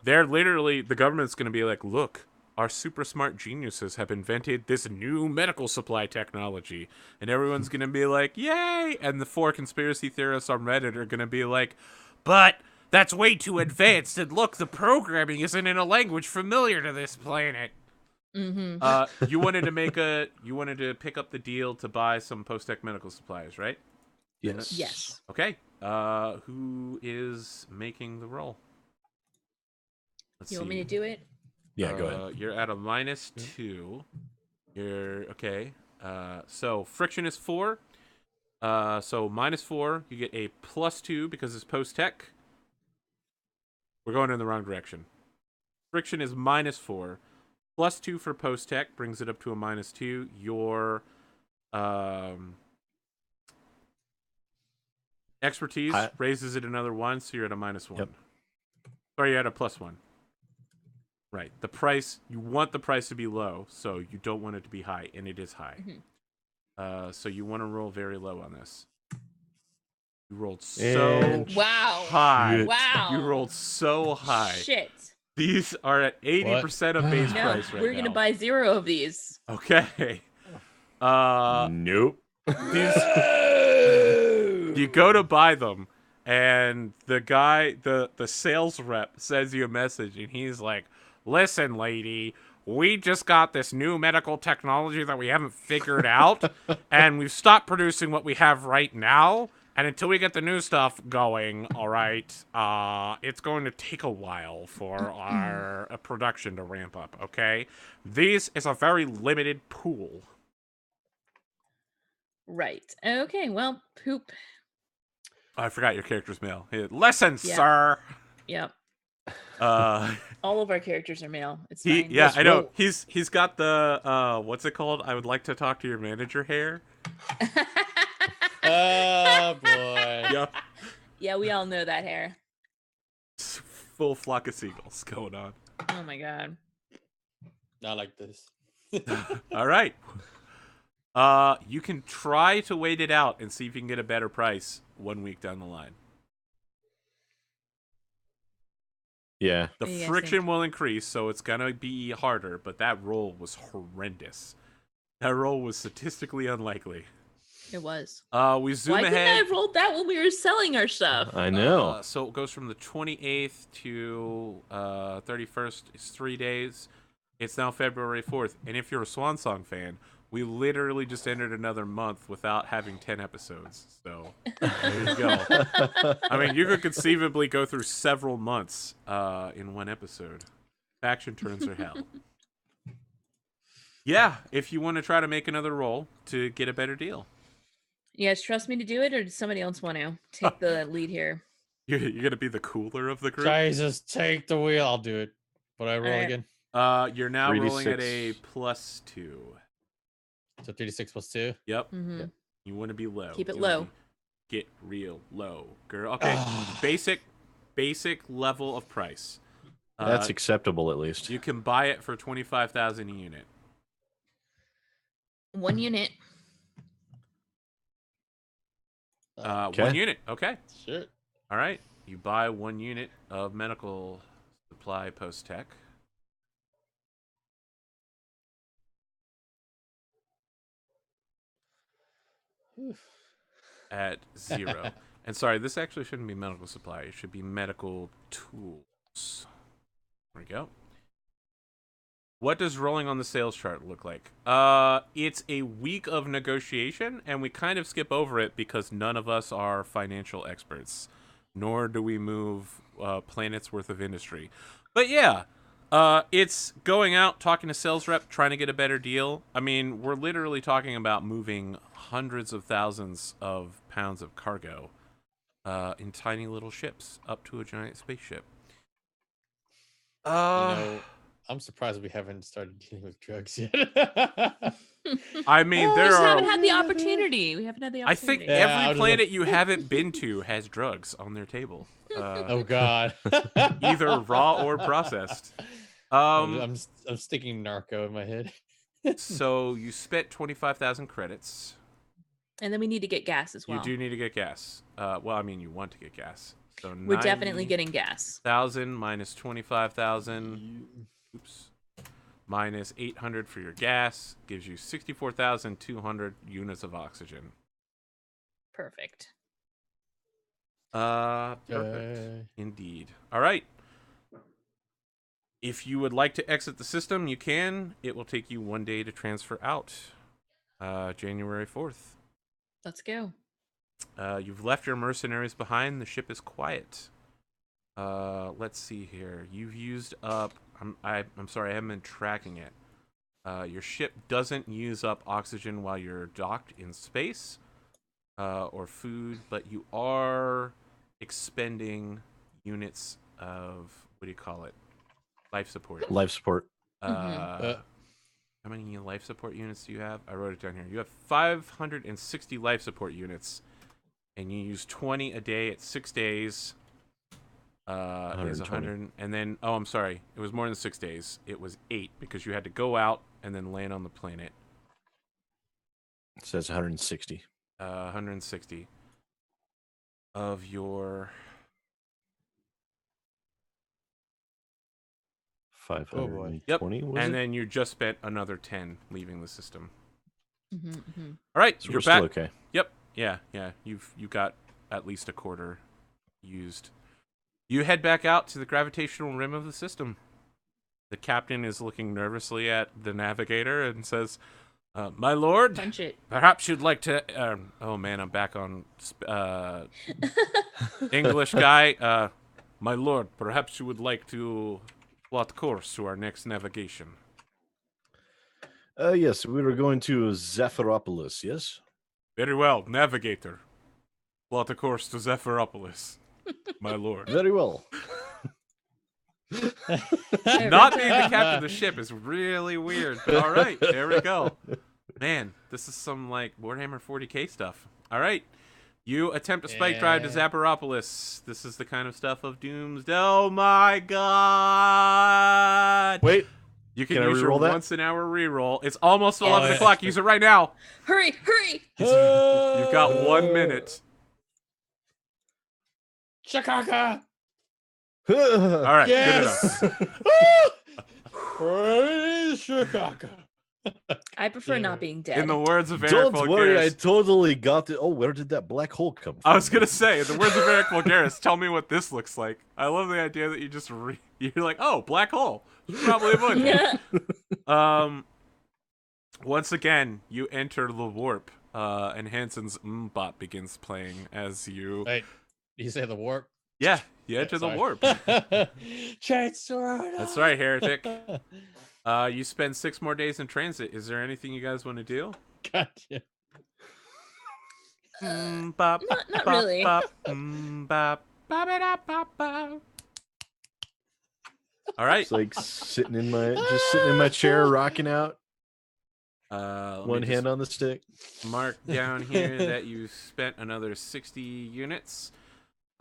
They're literally, the government's going to be like, look, our super smart geniuses have invented this new medical supply technology. And everyone's going to be like, yay! And the 4 conspiracy theorists on Reddit are going to be like, but that's way too advanced. And look, the programming isn't in a language familiar to this planet. Mm-hmm. You wanted to pick up the deal to buy some post-tech medical supplies, right? Yes. Yes. Okay. Who is making the roll? Let's You want see. me to do it? Yeah, go ahead. You're at a -2. You're okay. So friction is 4. So -4. You get a +2 because it's post-tech. We're going in the wrong direction. Friction is -4. +2 for post-tech brings it up to a -2. Your expertise raises it another 1, so you're at a -1. Yep. Sorry, you're at a +1. Right. The price, you want the price to be low, so you don't want it to be high, and it is high. Mm-hmm. So you want to roll very low on this. You rolled so And Wow. high. Shit. Wow. You rolled so high. Shit. These are at 80% of base No, price right we're now. gonna buy 0 of these. Okay. Nope. These, you go to buy them, and the guy, the sales rep, sends you a message, and he's like, listen, lady, we just got this new medical technology that we haven't figured out, and we've stopped producing what we have right now, and until we get the new stuff going, all right, it's going to take a while for our production to ramp up, okay? This is a very limited pool. Right. Okay, well, poop. I forgot your character's male. Listen, Yeah. sir. Yep. Uh, All of our characters are male. It's he, fine. yeah, Yes, I know. well- He's got the what's it called? I would like to talk to your manager hair. Oh boy. Yep. Yeah, we all know that hair. Full flock of seagulls going on. Oh my god. Not like this. All right. You can try to wait it out and see if you can get a better price 1 week down the line. Yeah. The What do you guys friction think? will increase, so it's gonna be harder. But that roll was horrendous. That roll was statistically unlikely. It was. We zoom Why ahead. couldn't I have rolled that when we were selling our stuff? I know. So it goes from the 28th to 31st. It's 3 days. It's now February 4th. And if you're a Swan Song fan, we literally just entered another month without having 10 episodes. So there you go. I mean, you could conceivably go through several months in one episode. Faction turns are hell. Yeah, if you want to try to make another roll to get a better deal. You guys trust me to do it, or does somebody else want to take the lead here? You're going to be the cooler of the group. Jesus, take the wheel. I'll do it. What do I roll Alright. again? You're now rolling at a 3d6. +2. So 3d6 plus 2. Yep. Mm-hmm. You want to be low. Keep it You wanna low. Get real low, girl. Okay, basic level of price. That's acceptable, at least. You can buy it for 25,000 a unit. 1 unit. 1 unit. Okay. Sure. All right. You buy 1 unit of medical supply post tech. At 0. And sorry, this actually shouldn't be medical supply. It should be medical tools. There we go. What does rolling on the sales chart look like? It's a week of negotiation, and we kind of skip over it because none of us are financial experts, nor do we move planets worth of industry. But yeah, it's going out, talking to sales rep, trying to get a better deal. I mean, we're literally talking about moving hundreds of thousands of pounds of cargo in tiny little ships up to a giant spaceship. You know, I'm surprised we haven't started dealing with drugs yet. I mean, We there just are. haven't had the opportunity. We haven't had the I think opportunity. Yeah, I every was planet like- you haven't been to has drugs on their table, Oh God. either raw or processed. I'm sticking narco in my head. So you spent 25,000 credits. And then we need to get gas as well. You do need to get gas. Well, I mean, you want to get gas. So We're definitely getting gas. 90,000 minus 25,000. Oops. Minus 800 for your gas gives you 64,200 units of oxygen. Perfect. Perfect. Indeed. All right. If you would like to exit the system, you can. It will take you 1 day to transfer out. January 4th. Let's go. You've left your mercenaries behind. The ship is quiet. Let's see here. You've used up. I'm sorry, I haven't been tracking it. Your ship doesn't use up oxygen while you're docked in space, or food, but you are expending units of, what do you call it? Life support. Life support. How many life support units do you have? I wrote it down here. You have 560 life support units, and you use 20 a day at 6 days. Is 100, and then I'm sorry, it was more than 6 days. It was 8 because you had to go out and then land on the planet. It says 160. 160 of your 520. Yep. Was and it? then you just spent another 10 leaving the system. Mm-hmm. All right, So you're we're back. still okay. Yep. Yeah. You got at least a quarter used. You head back out to the gravitational rim of the system. The captain is looking nervously at the navigator and says, "My lord, Punch it. perhaps you'd like to." Oh man, I'm back on English guy. My lord, perhaps you would like to plot course to our next navigation. Yes, we were going to Zephyropolis, yes? Very well, navigator. Plot a course to Zephyropolis, my lord. Very well. Not being the captain of the ship is really weird, but all right, there we go. Man, this is some like Warhammer 40k stuff. All right, you attempt a spike drive to Zaporopolis. This is the kind of stuff of Doomsday. Oh my god! Wait, You can I use your reroll that? once an hour reroll. It's almost 11 yeah. o'clock. Use it right now. Hurry, hurry! You've got 1 minute. Chicago. All right, Yes. good enough. Praise Chicago. I prefer not being dead. In the words of Eric Don't worry, I Vulgaris, totally got it. Oh, where did that black hole come from? I was gonna say, in the words of Eric Vulgaris, tell me what this looks like. I love the idea that you just you're like, oh, black hole. Should probably avoid it. Once again, you enter the warp, and Hansen's bot begins playing as you. Wait, you say the warp? Yeah, You enter the Sorry. warp. Chainsaw. That's right, heretic. You spend 6 more days in transit. Is there anything you guys want to do? Gotcha. Bop, Not bop, really. bop, bop, bop, bop, bop. All right. It's like sitting in my chair, rocking out, Let one me hand just on the stick. mark down here that you spent another 60 units.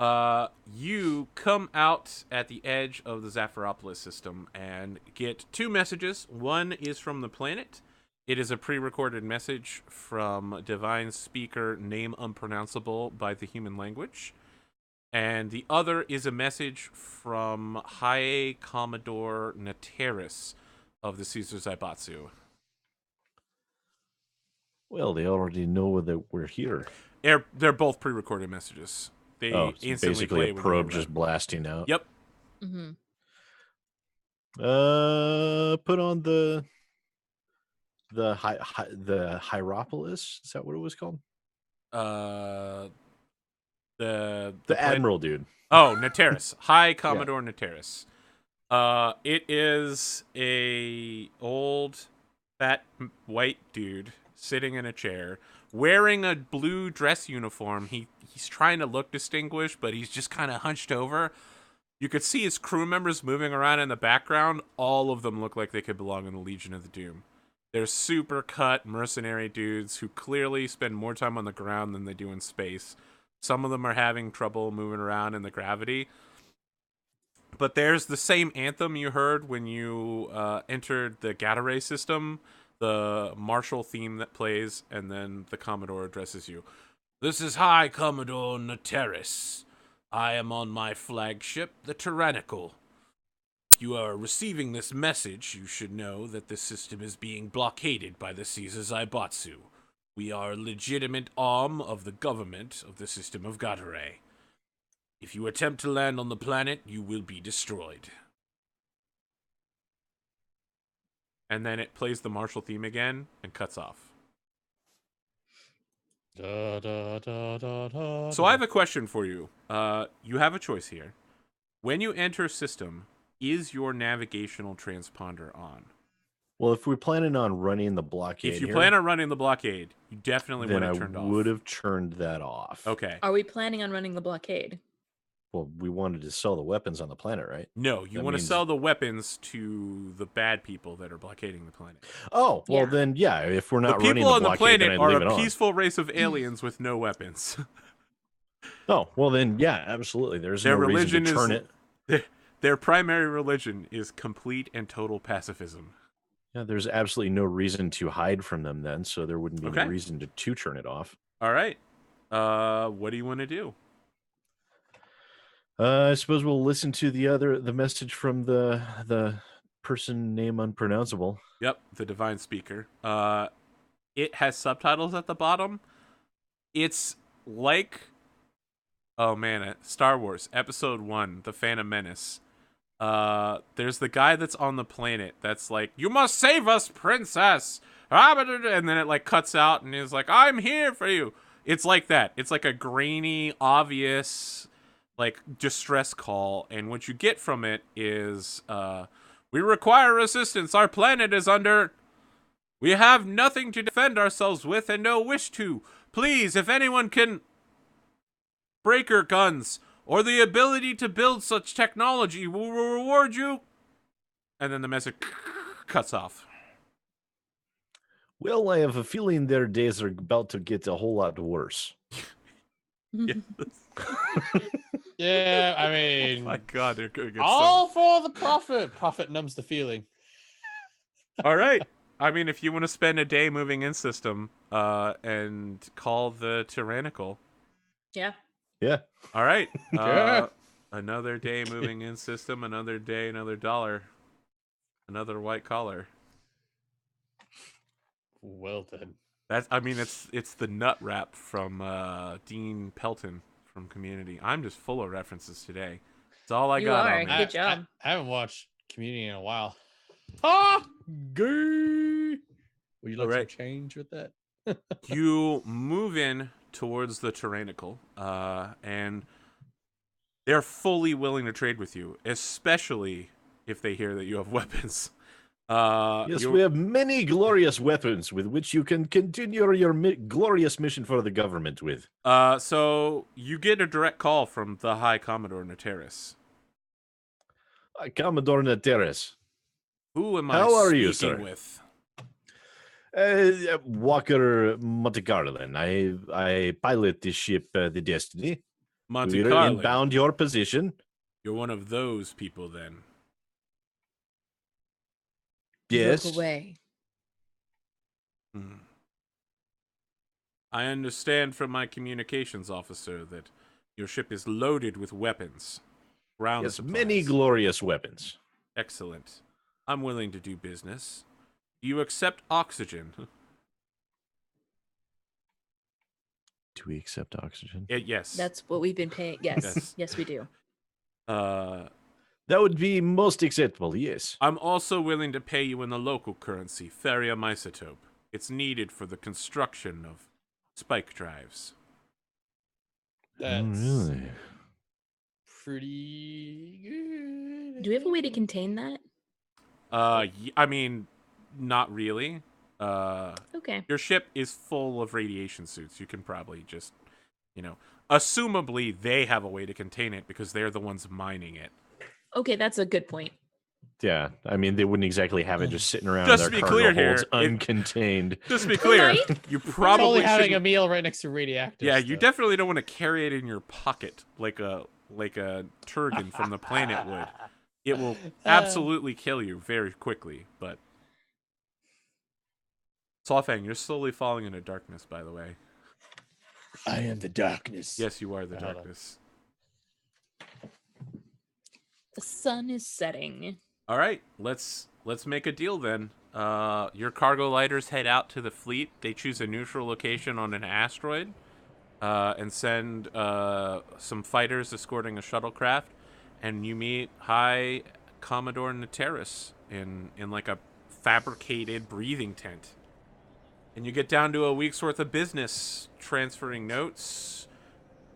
You come out at the edge of the Zapharopolis system and get 2 messages. One is from the planet. It is a pre-recorded message from divine speaker name unpronounceable by the human language. And the other is a message from High Commodore Nateris of the Caesar Zaibatsu. Well, they already know that we're here. They're both pre-recorded messages. They Oh, it's instantly basically play a when probe you're just ready. blasting out. Yep. Mm-hmm. Put on the Hieropolis. Is that what it was called? The Admiral dude. Oh, Nateris. High Commodore Nateris. It is a old, fat, white dude sitting in a chair, wearing a blue dress uniform. He's trying to look distinguished, but he's just kind of hunched over. You could see his crew members moving around in the background. All of them look like they could belong in the Legion of the Doom. They're super cut mercenary dudes who clearly spend more time on the ground than they do in space. Some of them are having trouble moving around in the gravity. But there's the same anthem you heard when you entered the Gataray system, the martial theme that plays, and then the Commodore addresses you. This is High Commodore Nateris. I am on my flagship, the Tyrannical. If you are receiving this message, you should know that the system is being blockaded by the Caesar Zaibatsu. We are a legitimate arm of the government of the system of Gataray. If you attempt to land on the planet, you will be destroyed. And then it plays the martial theme again and cuts off. So I have a question for you. You have a choice here. When you enter a system, is your navigational transponder on? Well, if we're planning on running the blockade, If you plan on running the blockade, you definitely then want it turned I off. would have turned that off. Okay. Are we planning on running the blockade? Well, we wanted to sell the weapons on the planet, right? No, you That want to means- sell the weapons to the bad people that are blockading the planet. Oh, well Yeah. then, yeah. If we're The not running people the on the blockade, then planet I'd are leave a it on. peaceful race of aliens with no weapons. Oh, well then, yeah, absolutely. There's Their no reason religion to turn is it. their primary religion is complete and total pacifism. Yeah, there's absolutely no reason to hide from them then, so there wouldn't be Okay. any reason to turn it off. All right. What do you want to do? I suppose we'll listen to the message from the person name unpronounceable. Yep, the divine speaker. It has subtitles at the bottom. It's like, oh man, Star Wars Episode 1, The Phantom Menace. There's the guy that's on the planet that's like, you must save us, princess. And then it like cuts out and is like, I'm here for you. It's like that. It's like a grainy, obvious, like distress call. And what you get from it is, we require assistance. Our planet is under. We have nothing to defend ourselves with and no wish to. Please, if anyone can. Breaker guns or the ability to build such technology will reward you. And then the message cuts off. Well, I have a feeling their days are about to get a whole lot worse. Yeah. Yeah, I Oh mean, my God, they're gonna get all for the profit. Profit numbs the feeling. All right. I mean, if you want to spend a day moving in system, and call the Tyrannical. Yeah. Yeah. All right. Yeah. Another day moving in system. Another day, another dollar. Another white collar. Well then. That's. I mean, it's the nut rap from Dean Pelton from Community. I'm just full of references today. That's all I You got are. on me. Good job. I haven't watched Community in a while. Ah, gay. Would you like Alright. some change with that? You move in towards the Tyrannical, and They're fully willing to trade with you, especially if they hear that you have weapons. Yes, we have many glorious weapons with which you can continue your glorious mission for the government with. So you get a direct call from the High Commodore Nateris. Commodore Nateris. Who am How I are speaking you, sir? with? Walker Monte Carlo. I pilot the ship, the Destiny. Monte We're Carlo. inbound your position. You're one of those people, then. Yes. Look away. I understand from my communications officer that your ship is loaded with weapons. Ground Yes, supplies. many glorious weapons. Excellent. I'm willing to do business. Do you accept oxygen? Do we accept oxygen? Yes. That's what we've been paying. Yes. Yes. Yes, we do. That would be most acceptable, yes. I'm also willing to pay you in the local currency, Therium isotope. It's needed for the construction of spike drives. That's really? pretty good. Do we have a way to contain that? I mean, not really. Okay. Your ship is full of radiation suits. You can probably just, assumably they have a way to contain it because they're the ones mining it. Okay, that's a good point. Yeah, I mean, they wouldn't exactly have it just sitting around Just in to their be cargo clear here, holds uncontained. Just to be clear, Right? you Probably probably having shouldn't. a meal right next to radioactive. Yeah, stuff. you definitely don't want to carry it in your pocket like a Turgan from the planet would. It will absolutely kill you very quickly. But Sawfang, you're slowly falling into darkness. By the way, I am the darkness. yes, you are the Hold on. darkness. The sun is setting. All right, let's make a deal then. Your cargo lighters head out to the fleet. They choose a neutral location on an asteroid, and send some fighters escorting a shuttlecraft, and you meet High Commodore Nateris in like a fabricated breathing tent. And you get down to a week's worth of business, transferring notes,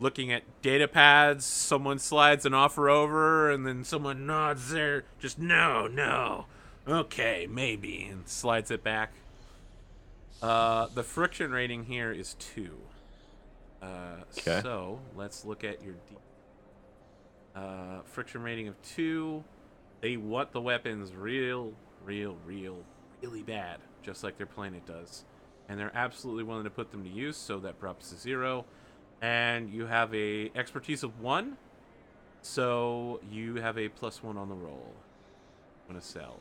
looking at data pads. Someone slides an offer over, and then someone nods there. Just no. Okay, maybe, and slides it back. The friction rating here is 2. Okay. So let's look at your friction rating of 2. They want the weapons really bad, just like their planet does. And they're absolutely willing to put them to use, so that drops to 0. And you have a expertise of 1, so you have a +1 on the roll. I'm gonna sell.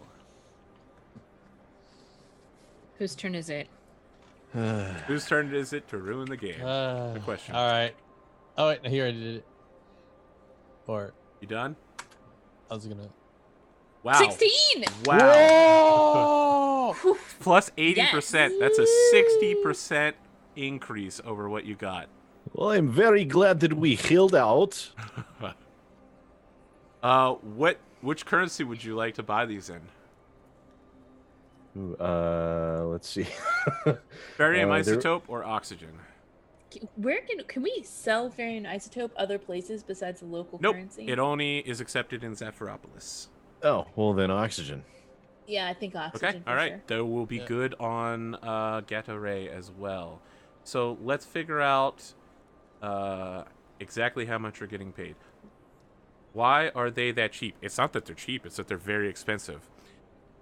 Whose turn is it? Whose turn is it to ruin the game? Good question. All right. Oh wait, here I did it. Or You done? I was gonna. Wow. 16! Wow. Whoa! Plus 80%. Yes. That's a 60% increase over what you got. Well, I'm very glad that we held out. Which currency would you like to buy these in? Ooh, let's see. Barium There- isotope or oxygen? Where can we sell variant isotope other places besides the local Nope. currency? It only is accepted in Zaphiropolis. Oh, well then oxygen. Yeah, I think oxygen. Okay. For All right. Sure. That will be Yeah. good on Gato Ray as well. So let's figure out exactly how much you're getting paid. Why are they that cheap? It's not that they're cheap, it's that they're very expensive.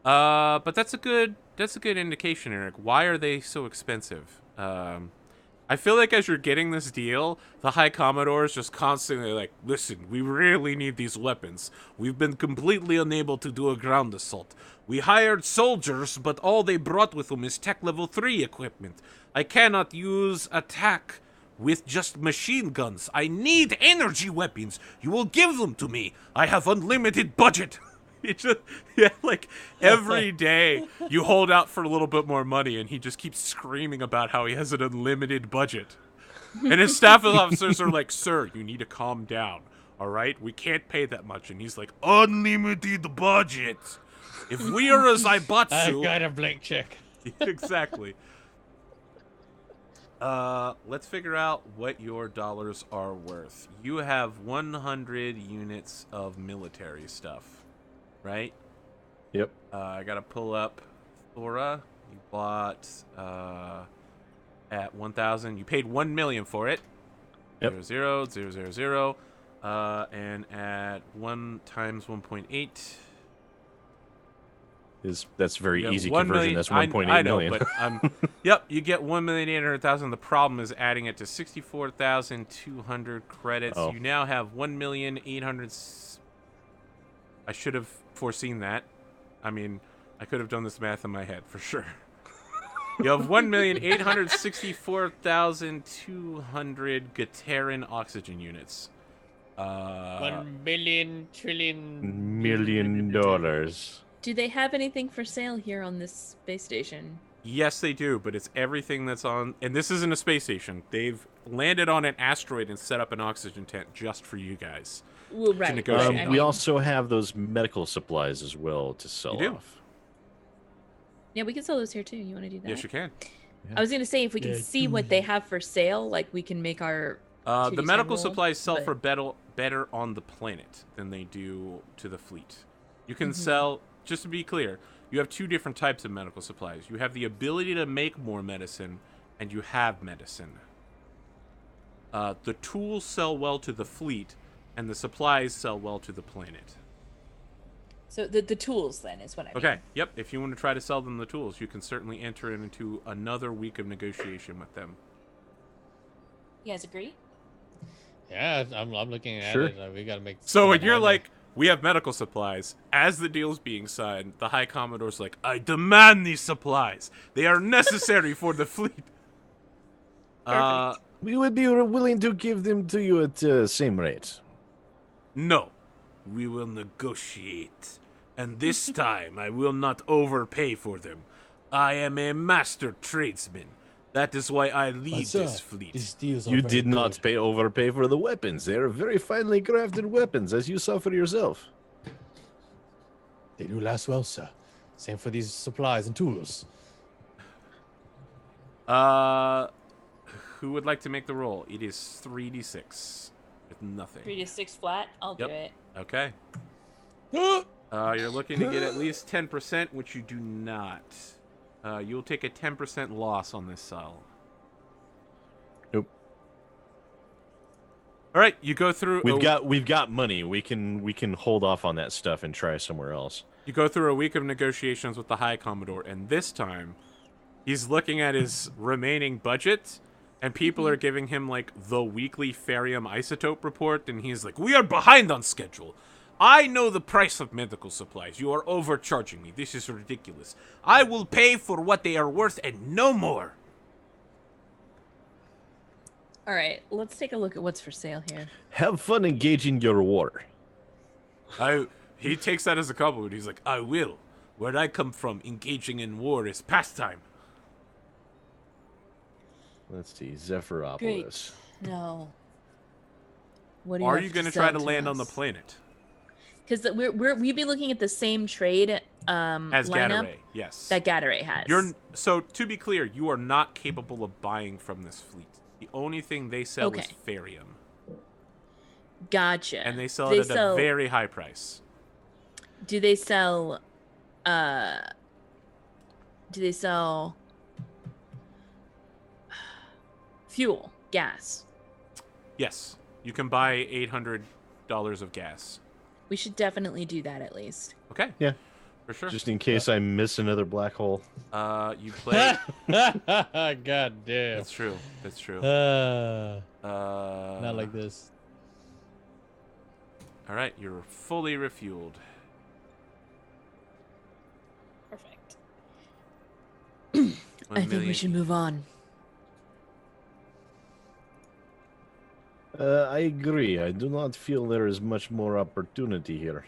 But that's a good indication, Eric. Why are they so expensive? I feel like as you're getting this deal, the High Commodore is just constantly like, listen, we really need these weapons. We've been completely unable to do a ground assault. We hired soldiers, but all they brought with them is tech level 3 equipment. I cannot use attack with just machine guns. I need energy weapons. You will give them to me. I have unlimited budget. It's just, like every day you hold out for a little bit more money, and he just keeps screaming about how he has an unlimited budget. And his staff officers are like, "Sir, you need to calm down. All right, we can't pay that much." And he's like, "Unlimited budget. If we are a I Zaibatsu, got a blank check. exactly." Let's figure out what your dollars are worth. You have 100 units of military stuff, right? Yep. I gotta pull up Thora. You bought at 1,000. You paid 1 million for it. Yep. 0, 0, 0, 0, 0. And at 1 times 1.8. That's very you get easy 1 conversion. million. That's 1.8 I know, million. but yep, you get 1,800,000. The problem is adding it to 64,200 credits. Oh. You now have 1,800,000. I should have foreseen that. I mean, I could have done this math in my head for sure. You have 1,864,200 Gatarin oxygen units. 1 billion trillion $1 million. Do they have anything for sale here on this space station? Yes, they do, but it's everything that's on. And this isn't a space station. They've landed on an asteroid and set up an oxygen tent just for you guys. Well, right. negotiate. I We mean, also have those medical supplies as well to sell You do? off. yeah, we can sell those here too. You want to do that? Yes, you can. I was gonna say if we can Yeah, see what they have for sale, like we can make our. The 2D10 medical roll, supplies sell but- for better on the planet than they do to the fleet. You can Mm-hmm. sell, just to be clear, you have two different types of medical supplies. You have the ability to make more medicine, and you have medicine. The tools sell well to the fleet, and the supplies sell well to the planet. So the tools then is what I mean. Okay, yep. If you want to try to sell them the tools, you can certainly enter into another week of negotiation with them. You guys agree? Yeah, I'm looking at Sure. it. We gotta make. So when some you're money. like, we have medical supplies, as the deal's being signed, the High Commodore's like, I demand these supplies. They are necessary for the fleet. We would be willing to give them to you at the same rate. No. We will negotiate. And this time, I will not overpay for them. I am a master tradesman. That is why I lead But, sir, this fleet. these deals are You very did not good. overpay for the weapons. They are very finely crafted weapons, as you saw for yourself. They do last well, sir. Same for these supplies and tools. Who would like to make the roll? It is 3d6 with nothing. 3 to 6 flat. I'll Yep. do it. Okay. You're looking to get at least 10%, which you do not. You'll take a 10% loss on this sell. Nope. All right, you go through. We've got money. We can hold off on that stuff and try somewhere else. You go through a week of negotiations with the High Commodore, and this time, he's looking at his remaining budget, and people are giving him like the weekly Farium isotope report, and he's like, "We are behind on schedule. I know the price of medical supplies. You are overcharging me. This is ridiculous. I will pay for what they are worth and no more." All right, let's take a look at what's for sale here. Have fun engaging your war. He takes that as a compliment. He's like, "I will. Where I come from, engaging in war is pastime." Let's see, Zephyropolis. Great. No. What do you Are have you going to sell try to land on the us? planet? Because we'd be looking at the same trade As lineup Gataray, yes. that Gataray has. So to be clear, you are not capable of buying from this fleet. The only thing they sell is Okay. Farium, Gotcha. and they sell it at a very high price. Do they sell? Do they sell fuel, gas? Yes, you can buy $800 of gas. We should definitely do that at least. Okay. Yeah. For sure. Just in case I miss another black hole. You play. God damn. That's true. That's true. Not like this. All right, you're fully refueled. Perfect. 1 I think we million should each. move on. I agree. I do not feel there is much more opportunity here.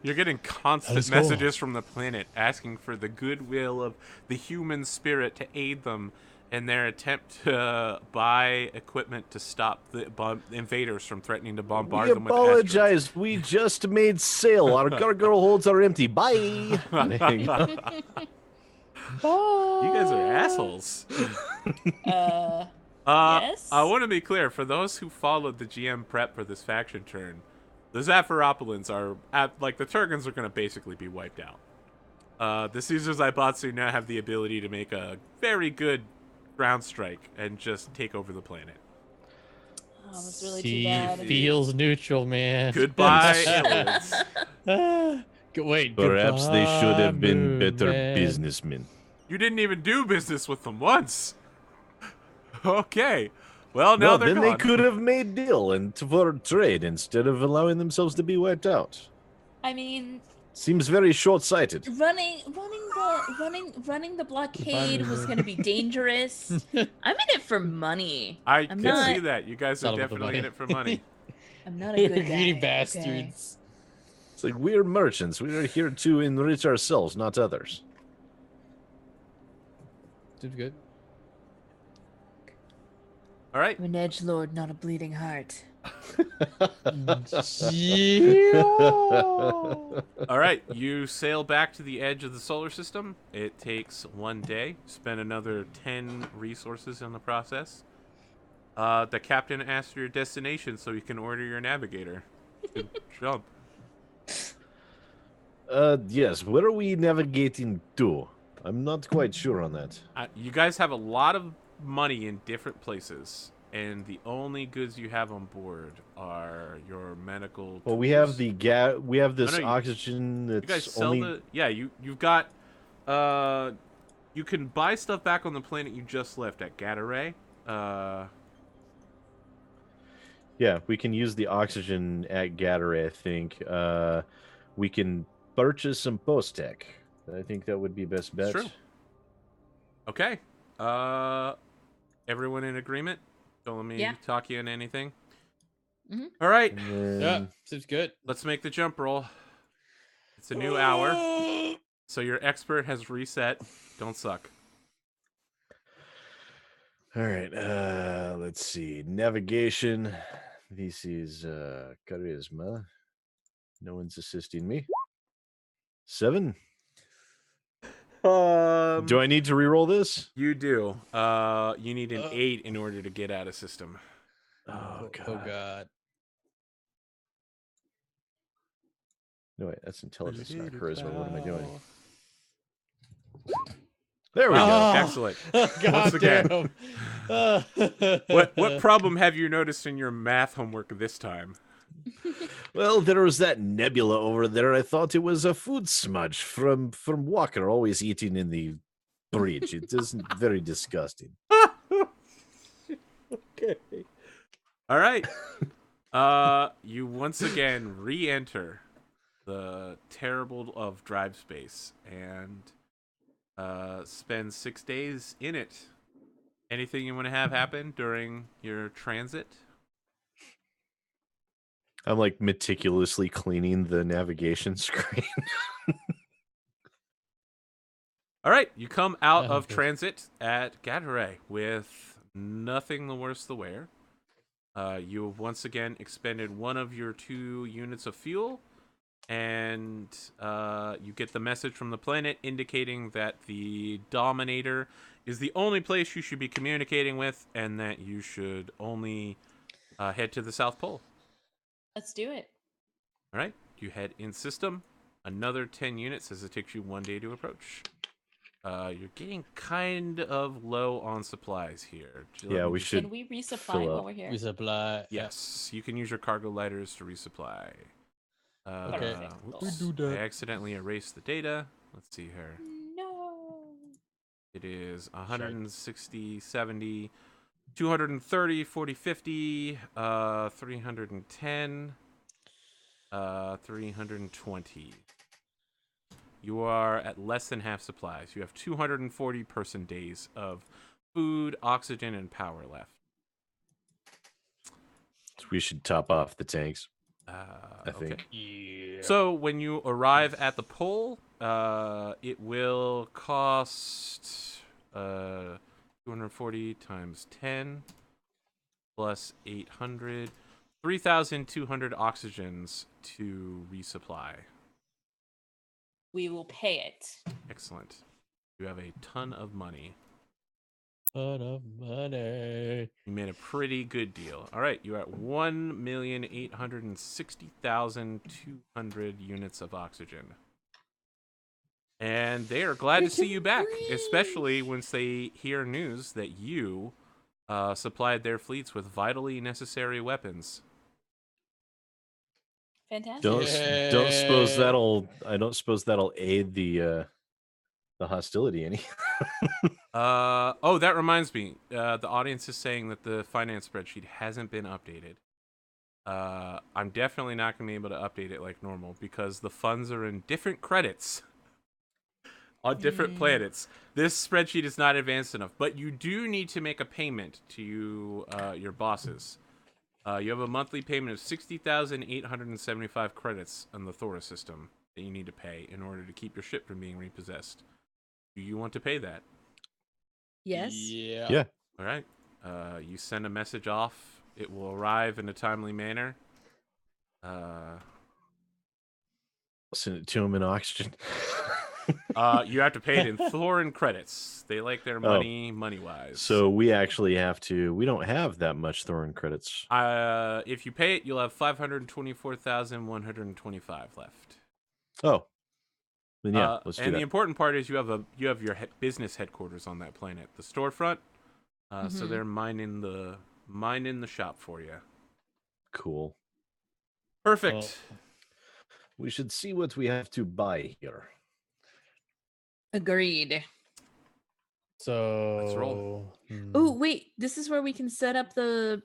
You're getting constant Let's go. messages from the planet asking for the goodwill of the human spirit to aid them in their attempt to buy equipment to stop the invaders from threatening to bombard We them with asteroids. apologize. We just made sail. Our cargo holds are empty. Bye. You guys are assholes. Yes? I want to be clear, for those who followed the GM prep for this faction turn, the Zapharopolins are, like, the Turgans are going to basically be wiped out. The Caesar Zaibatsu now have the ability to make a very good ground strike and just take over the planet. Oh, that's really too He bad. feels neutral, man. Goodbye, aliens. Wait, Perhaps they should goodbye, have been Moon better Man. businessmen. You didn't even do business with them once. Okay. Well, now Well, they're then gone. they could have made deal and for trade instead of allowing themselves to be wiped out. I mean, Seems very short-sighted. running the blockade was going to be dangerous. I'm in it for money. I I'm can not. see that. You guys It's are all about the definitely in money. it for money. I'm not a good guy. Greedy okay? bastards. It's like we're merchants. We are here to enrich ourselves, not others. Seems good. All right. I'm an edgelord, not a bleeding heart. Yeah. All right. You sail back to the edge of the solar system. It takes 1 day. Spend another 10 resources in the process. The captain asks for your destination so you can order your navigator. Good jump. Yes. Where are we navigating to? I'm not quite sure on that. You guys have a lot of money in different places, and the only goods you have on board are your medical. Well, we tools. have the we have this no, you- oxygen You guys that's sell only. the. Yeah, you've got. You can buy stuff back on the planet you just left at Gataray. Yeah, we can use the oxygen at Gataray, I think. We can purchase some post-tech. I think that would be best bet. True. Okay. Everyone in agreement? Don't let me Yeah. talk you into anything. Mhm. All right. And Yeah, then, seems good. Let's make the jump roll. It's a new hour, so your expert has reset. Don't suck. all right, let's see. Navigation. This is charisma. No one's assisting me. 7. Do I need to re-roll this? You do. You need an 8 in order to get out of system. Oh god. Oh god. No wait, that's intelligence, not charisma. What am I doing? Wow. There we go. Ah! Excellent. God Once again. damn. What problem have you noticed in your math homework this time? Well, there was that nebula over there. I thought it was a food smudge from Walker always eating in the bridge. It isn't very disgusting. Okay. All right. You once again re-enter the terrible of drive space and spend 6 days in it. Anything you want to have happen during your transit? I'm like meticulously cleaning the navigation screen. All right, you come out Oh, of good. transit at Gataray with nothing the worse the wear. You have once again expended one of your 2 units of fuel, and you get the message from the planet indicating that the Dominator is the only place you should be communicating with, and that you should only head to the South Pole. Let's do it. All right, you head in system. Another 10 units as it takes you 1 day to approach. You're getting kind of low on supplies here. Yeah, we should Can we resupply fill while up. we're here? Resupply. Yes, you can use your cargo lighters to resupply. Okay. Whoops. We do that. I accidentally erased the data. Let's see here. No. It is 160, 70, 230, 40, 50, 310, 320. You are at less than half supplies. You have 240 person days of food, oxygen, and power left. We should top off the tanks. I think. Yeah. So when you arrive at the pole, it will cost 240 times 10 plus 800, 3,200 oxygens to resupply. We will pay it. Excellent. You have a ton of money. Ton of money. You made a pretty good deal. All right, you're at 1,860,200 units of oxygen. And they are glad to see you back, especially once they hear news that you supplied their fleets with vitally necessary weapons. Fantastic. Don't suppose Yay. I don't suppose that'll aid the hostility any. Oh, that reminds me. The audience is saying that the finance spreadsheet hasn't been updated. I'm definitely not going to be able to update it like normal because the funds are in different credits on different planets. This spreadsheet is not advanced enough, but you do need to make a payment to your bosses. You have a monthly payment of 60,875 credits on the Thora system that you need to pay in order to keep your ship from being repossessed. Do you want to pay that? Yes. Yeah. All right. You send a message off. It will arrive in a timely manner. Send it to him in oxygen. You have to pay it in Thorin credits. They like their money money-wise. So we actually have to. We don't have that much Thorin credits. If you pay it, you'll have 524,125 left. Oh, then yeah, let's do and that. the important part is you have your business headquarters on that planet, the storefront. So they're mining the shop for you. Cool. Perfect. We should see what we have to buy here. Agreed. So Let's roll. Oh wait, this is where we can set up the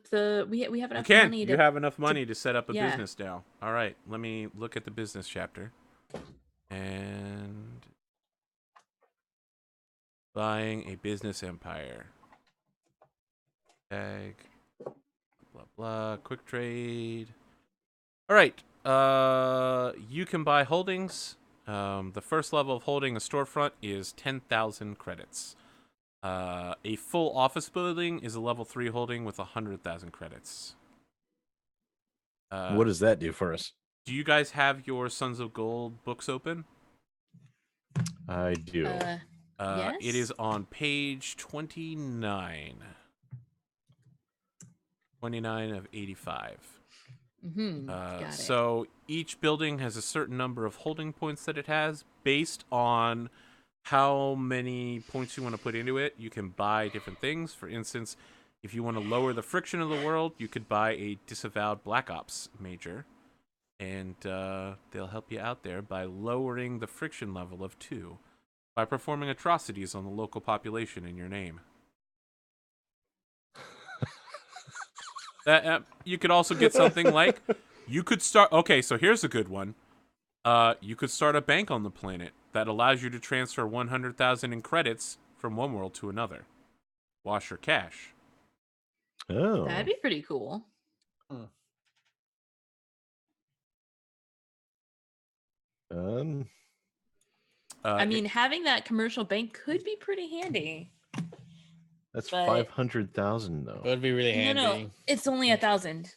we have You enough can. money. You have enough money to set up a yeah. business now. All right. Let me look at the business chapter. And buying a business empire. Tag. Blah blah. Quick trade. All right. You can buy holdings. The first level of holding a storefront is 10,000 credits. A full office building is a level 3 holding with 100,000 credits. What does that do for us? Do you guys have your Sons of Gold books open? I do. Yes? It is on page 29. 29 of 85. Got it. So each building has a certain number of holding points that it has. Based on how many points you want to put into it, you can buy different things. For instance, if you want to lower the friction of the world, you could buy a disavowed Black Ops major. And they'll help you out there by lowering the friction level of 2 by performing atrocities on the local population in your name. You could also get something like, you could start. Okay, so here's a good one. You could start a bank on the planet that allows you to transfer 100,000 in credits from one world to another. Wash your cash. Oh, That'd be pretty cool. I mean, having that commercial bank could be pretty handy. That's but- 500,000 though. It would be really handy. No, it's only 1,000.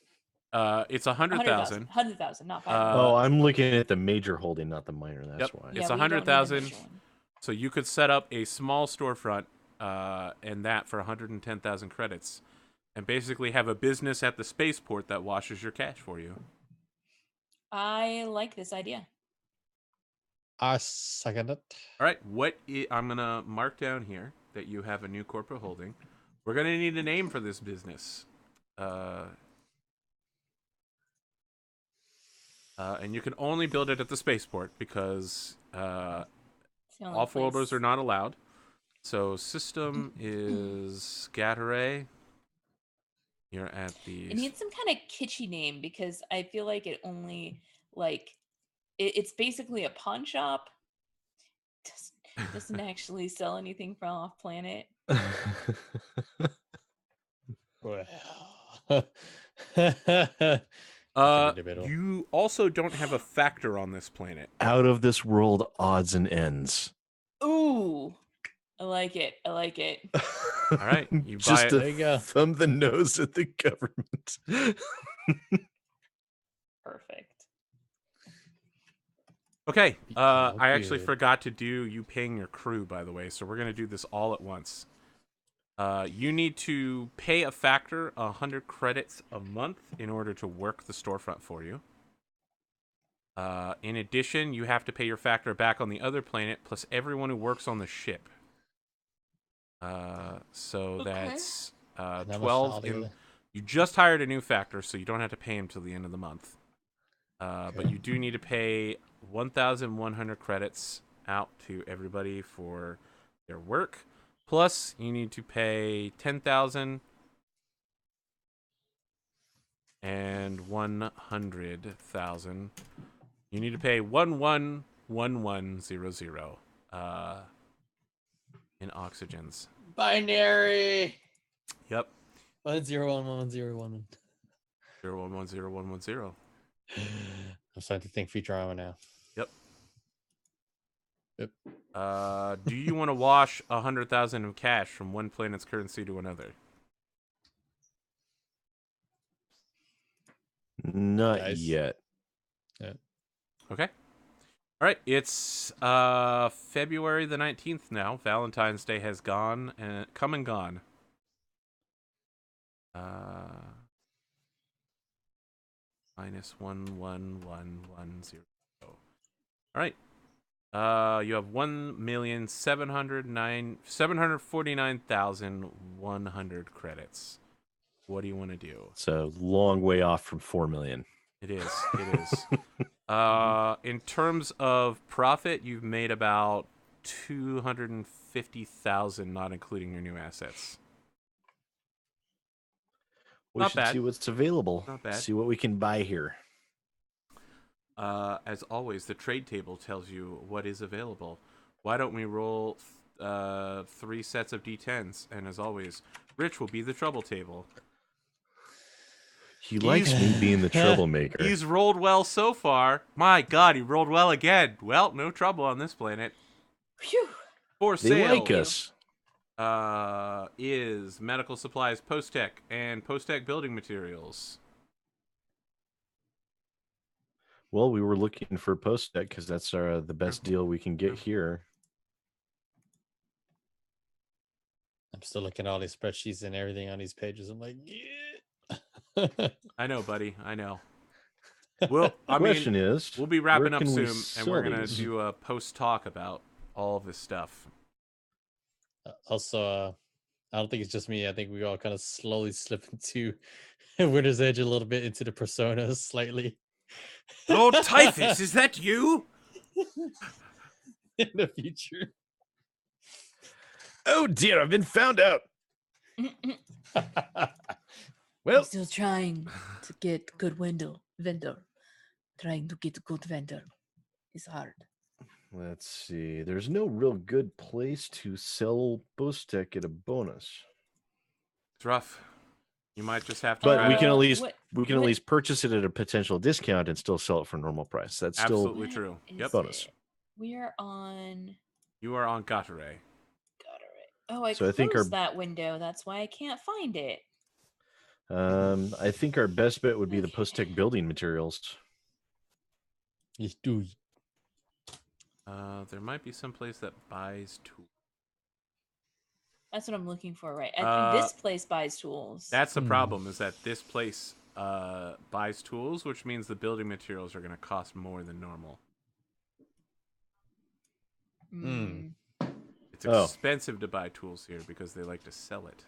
It's 100,000. 100,000, not 500. Oh, I'm looking at the major holding, not the minor. That's why. It's Yeah, we don't need a 100,000. major one. So you could set up a small storefront, and that for 110,000 credits, and basically have a business at the spaceport that washes your cash for you. I like this idea. I second it. All right, I'm gonna mark down here that you have a new corporate holding. We're gonna need a name for this business, and you can only build it at the spaceport because It's the only off-worlders place. are not allowed. So system is Scatteray. You're at the. It needs some kind of kitschy name because I feel like it only it's basically a pawn shop. Doesn't actually sell anything from off planet. Well. You also don't have a factor on this planet. Out of this world odds and ends. Ooh, I like it. I like it. All right, you buy Just it. to There you go. thumb the nose at the government. Perfect. Okay. Oh, I actually good. forgot to do you paying your crew, by the way. So we're gonna do this all at once. You need to pay a factor 100 credits a month in order to work the storefront for you. In addition, you have to pay your factor back on the other planet, plus everyone who works on the ship. So that's And how much 12 in. altogether? You just hired a new factor, so you don't have to pay him till the end of the month. But Okay. you do need to pay 1,100 credits out to everybody for their work. Plus, you need to pay 10,000 and 100,000. You need to pay 111100 in oxygens. Binary. Yep. 1011101. 01101110. I'm starting to think Futurama now. Yep. Yep. Do you want to wash 100,000 of cash from one planet's currency to another? Not Nice. yet. Yeah. Okay. All right. It's February the 19th now. Valentine's Day has gone and come and gone. Minus 11110. All right. You have 1,749,100 credits. What do you want to do? It's a long way off from 4 million. It is. It is. In terms of profit, you've made about 250,000, not including your new assets. We Not should bad. see what's available. Not bad. See what we can buy here. As always, the trade table tells you what is available. Why don't we roll 3 sets of D10s? And as always, Rich will be the trouble table. He likes me being the troublemaker. He's rolled well so far. My God, he rolled well again. Well, no trouble on this planet. Phew. For They sale like us. is medical supplies, post-tech, and post-tech building materials. Well, we were looking for post-tech because that's the best deal we can get here. I'm still looking at all these spreadsheets and everything on these pages. I'm like, yeah. I know, buddy. I know. Well, I Question mean, is, we'll be wrapping where up can we soon, and we're sell gonna these? do a post-talk about all of this stuff. Also, I don't think it's just me. I think we all kind of slowly slip into Winter's Edge a little bit, into the personas slightly. Lord Typhus, is that you? In the future. Oh dear, I've been found out. I'm Well, still trying to get good vendor. Trying to get a good vendor is hard. let's see. There's no real good place to sell post-tech at a bonus. It's rough. You might just have to. But try we to- can at least what- we can at what- least purchase it at a potential discount and still sell it for normal price. That's Absolutely What true. is Yep. bonus. it? We are on. You are on Gattare. Got it right. Oh, I So I think closed that window. That's why I can't find it. still. I think our best bet would be the Okay. post-tech building materials. Yes, do. There might be some place that buys tools. That's what I'm looking for, right? I think this Uh, place buys tools. That's the problem, is that this place buys tools, which means the building materials are going to cost more than normal. Mm. It's Oh. expensive to buy tools here because they like to sell it.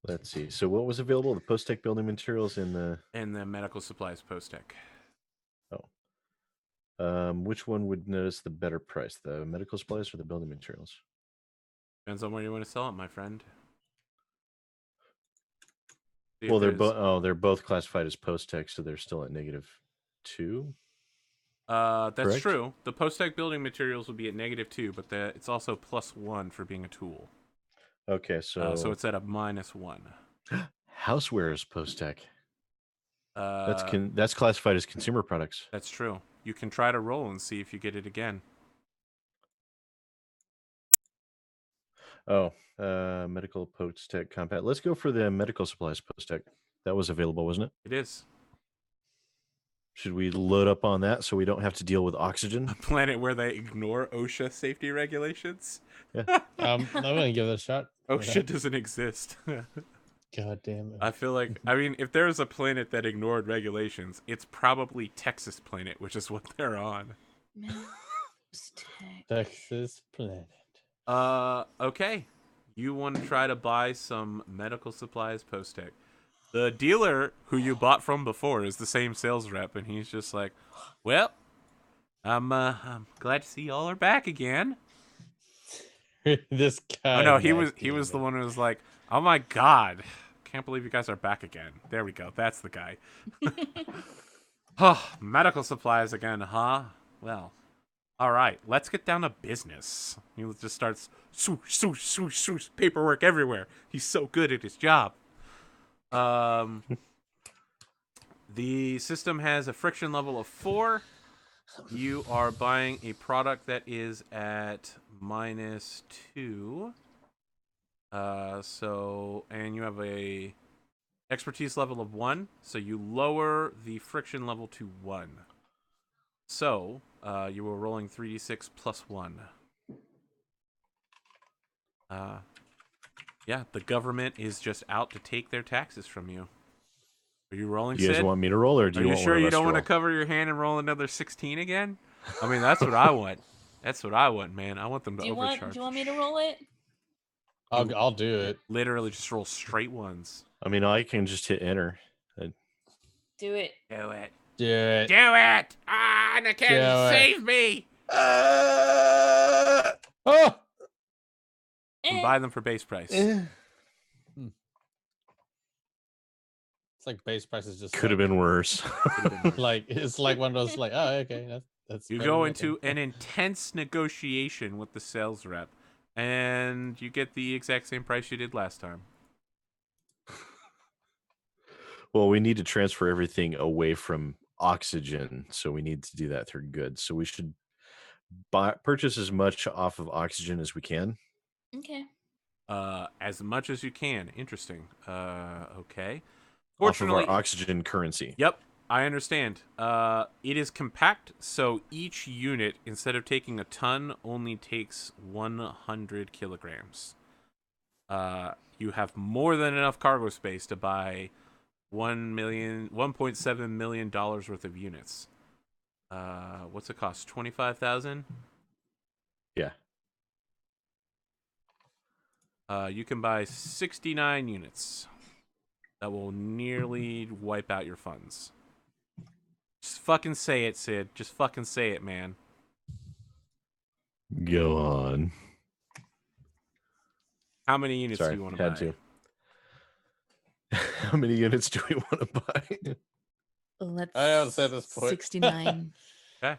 Let's see. So what was available? The post-tech building materials in the And the medical supplies post-tech. which one would notice the better price? The medical supplies or the building materials? Depends on where you want to sell it, my friend. See if Well, there's- they're both classified as post-tech, so they're still at -2. That's correct? true. The post-tech building materials would be at -2, but it's also +1 for being a tool. Okay, so So it's at a -1. housewares post-tech. That's That's classified as consumer products. That's true. You can try to roll and see if you get it again. Oh, medical post-tech compact. Let's go for the medical supplies post-tech. That was available, wasn't it? It is. Should we load up on that so we don't have to deal with oxygen? A planet where they ignore OSHA safety regulations. I'm gonna give it a shot. Why OSHA not? doesn't exist. God damn it. I feel like, I mean, if there's a planet that ignored regulations, it's probably Texas Planet, which is what they're on. Mouse tech. Texas planet. Okay. You want to try to buy some medical supplies post-tech. The dealer who you bought from before is the same sales rep, and he's just like, well, I'm glad to see y'all are back again. This guy. Oh no, he was the one who was like, oh my god, can't believe you guys are back again. There we go, that's the guy. Oh, medical supplies again, huh? Well, all right, let's get down to business. He just starts swoosh, swoosh, swoosh, swoosh, paperwork everywhere. He's so good at his job. The system has a friction level of 4. You are buying a product that is at -2. And you have a expertise level of 1, so you lower the friction level to 1. So, you were rolling 3d6 plus 1. Yeah, the government is just out to take their taxes from you. Are you rolling, Do you guys Sid? want me to roll, or do Are you you want sure one of you us don't to want to roll? cover your hand and roll another 16 again? I mean, that's what I want. That's what I want, man. I want them to Do you overcharge. want me to roll it? I'll do it. Literally just roll straight ones. I mean, I can just hit enter. Do it. Do it. Do it. Do it! Ah, Anakin, Do it. save me! Oh! And Eh. buy them for base price. It's like base price is just Could have been worse. like it's like one of those like, oh, okay, that's You better go than into nothing. an intense negotiation with the sales rep, and you get the exact same price you did last time. Well, we need to transfer everything away from oxygen, so we need to do that through goods. So we should purchase as much off of oxygen as we can. Okay. As much as you can. Interesting. Okay. Off of our Fortunately, oxygen currency. yep, I understand. It is compact, so each unit, instead of taking a ton, only takes 100 kilograms. You have more than enough cargo space to buy $1.7 million worth of units. What's it cost? 25,000. Yeah. You can buy 69 units. That will nearly wipe out your funds. Just fucking say it, Sid. Just fucking say it, man. Go on. How many units Sorry, do you want to had buy? to. How many units do we want to buy? Let's. I don't say this point. 69. Okay.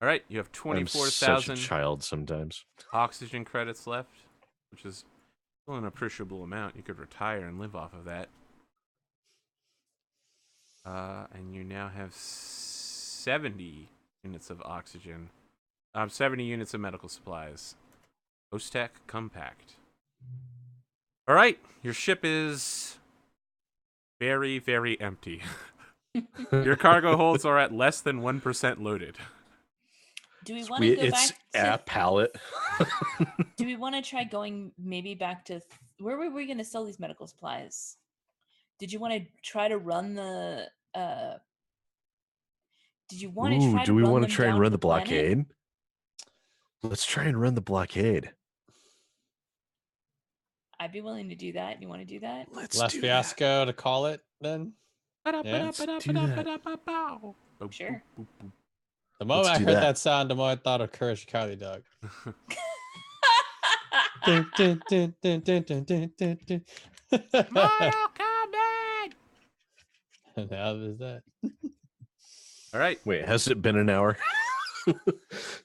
All right, you have I'm such a 24,000 child sometimes. oxygen credits left, which is still an appreciable amount. You could retire and live off of that. And you now have 70 units of oxygen. 70 units of medical supplies. Post-tech compact. All right, your ship is very, very empty. Your cargo holds are at less than 1% loaded. Do we want to go It's back a to? pallet. Do we want to try going maybe back to where were we going to sell these medical supplies? Did you want to try to run the? Did you want to Ooh, try do to we run want them to try and down run to the planet? blockade? Let's try and run the blockade. I'd be willing to do that. You want to do that? Let's Last do that. fiasco to call it then. Sure. The moment Let's I do heard that. that sound, the more I thought of Courage the Cowardly Dog. Dun, dun, dun, dun, dun, dun, dun, dun, dun. Mortal Kombat! Now there's that. All right. Wait, has it been an hour?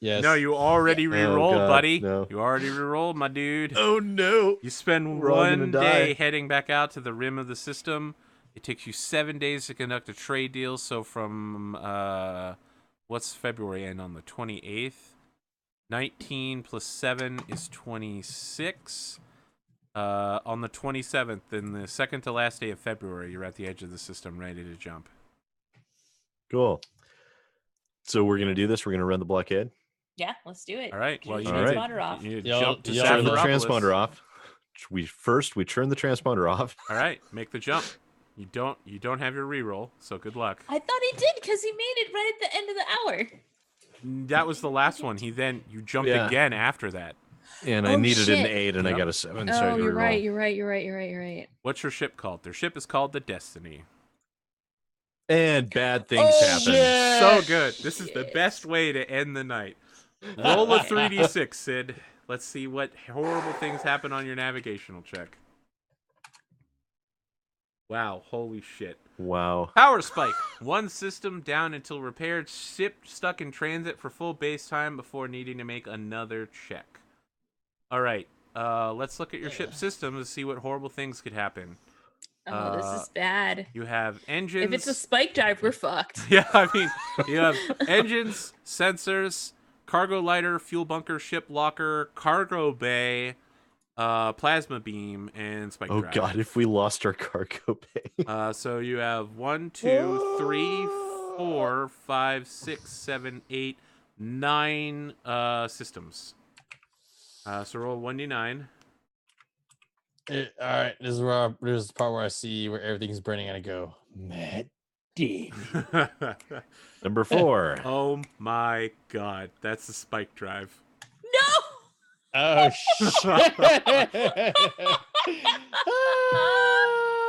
Yes. No, you already re-rolled, God, buddy. no. You already re-rolled, my dude. Oh no! You spend We're all gonna one die. day heading back out to the rim of the system. It takes you 7 days to conduct a trade deal. So from what's February end on the 28th? 19 plus 7 is 26. On the 27th, in the second to last day of February, you're at the edge of the system, ready to jump. Cool. So we're gonna do this. We're gonna run the blockade. Yeah, let's do it. All right. Well, Turn you the need to, transponder off. you need to Y'all- jump to y'all- Turn the Sapphire-opolis. transponder off. We turn the transponder off. All right, make the jump. You don't have your reroll, so good luck. I thought he did because he made it right at the end of the hour. That was the last one. You jumped Yeah. again after that. And I Oh, needed an shit. 8, and I Yep. got a 7. so I Oh, had to you're reroll. right. You're right. You're right. You're right. You're right. What's your ship called? Their ship is called the Destiny. And bad things Oh, happen. shit. So good. This is the best way to end the night. Roll a 3d6, Sid. Let's see what horrible things happen on your navigational check. Wow, holy shit. Wow. Power spike. One system down until repaired. Ship stuck in transit for full base time before needing to make another check. All right. Let's look at your ship system to see what horrible things could happen. Oh, this is bad. You have engines. If it's a spike drive, we're fucked. Yeah, I mean, you have engines, sensors, cargo lighter, fuel bunker, ship locker, cargo bay, plasma beam, and spike Oh drive. god, if we lost our cargo bay. So you have 1, 2, 3, 4, 5, 6, 7, 8, 9 systems. So roll 1d9. All right, this is the part where I see where everything's burning and I go, Matt Damon. Number 4. Oh my god, that's the spike drive. No! Oh shit!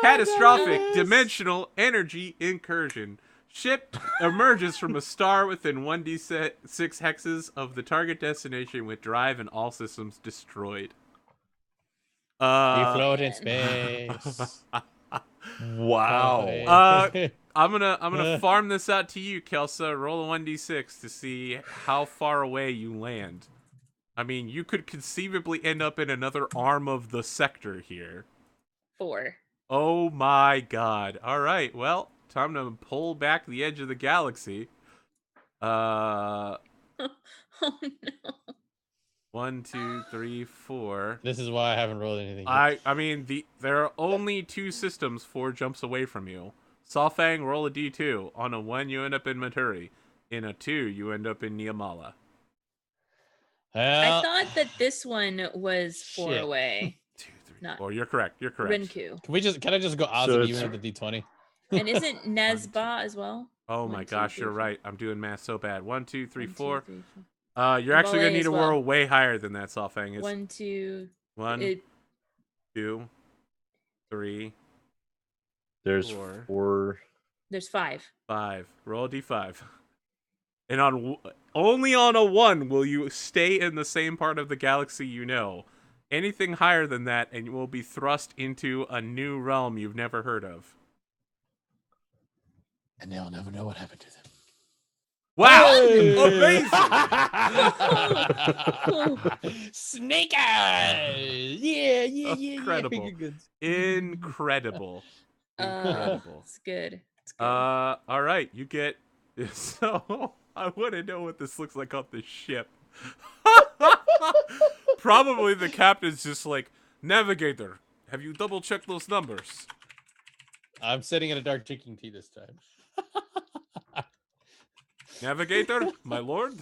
Catastrophic Yes. dimensional energy incursion. Ship emerges from a star within 1d6 hexes of the target destination with drive and all systems destroyed. We float in space. Wow. I'm gonna farm this out to you, Kelsa. Roll a 1d6 to see how far away you land. I mean, you could conceivably end up in another arm of the sector here. 4. Oh my god. All right, well, time to pull back the edge of the galaxy. Oh no. 1, 2, 3, 4. This is why I haven't rolled anything. I mean, there are only 2 systems 4 jumps away from you. Solfang, roll a d2. On a 1, you end up in Maturi. In a 2, you end up in Niamala. I Well, thought that this one was 4 Shit. away. 2, 3, Not- 4. You're correct. You're correct. Rinku. can I just go odds So and it's- even at the D20? And isn't Nesba as well? Oh 1, my 2, gosh, 3, you're 4. right. I'm doing math so bad. 1, 2, 3, 1, 2, 4. 3, 4. You're actually gonna Ballet need as to well. roll way higher than that, Solfang. It's 1, 2. 1, It, 2, 3, There's 4. 4. there's 5. 5. Roll a d5. And only on a 1 will you stay in the same part of the galaxy you know. Anything higher than that, and you will be thrust into a new realm you've never heard of. And they'll never know what happened to them. Wow! Hey! Amazing! Snake eyes! Yeah. Incredible. Finger goods. Incredible. Incredible. It's good. It's good. All right, you get. So I want to know what this looks like on the ship. Probably the captain's just like, Navigator, have you double checked those numbers? I'm sitting in a dark drinking tea this time. Navigator, my lord.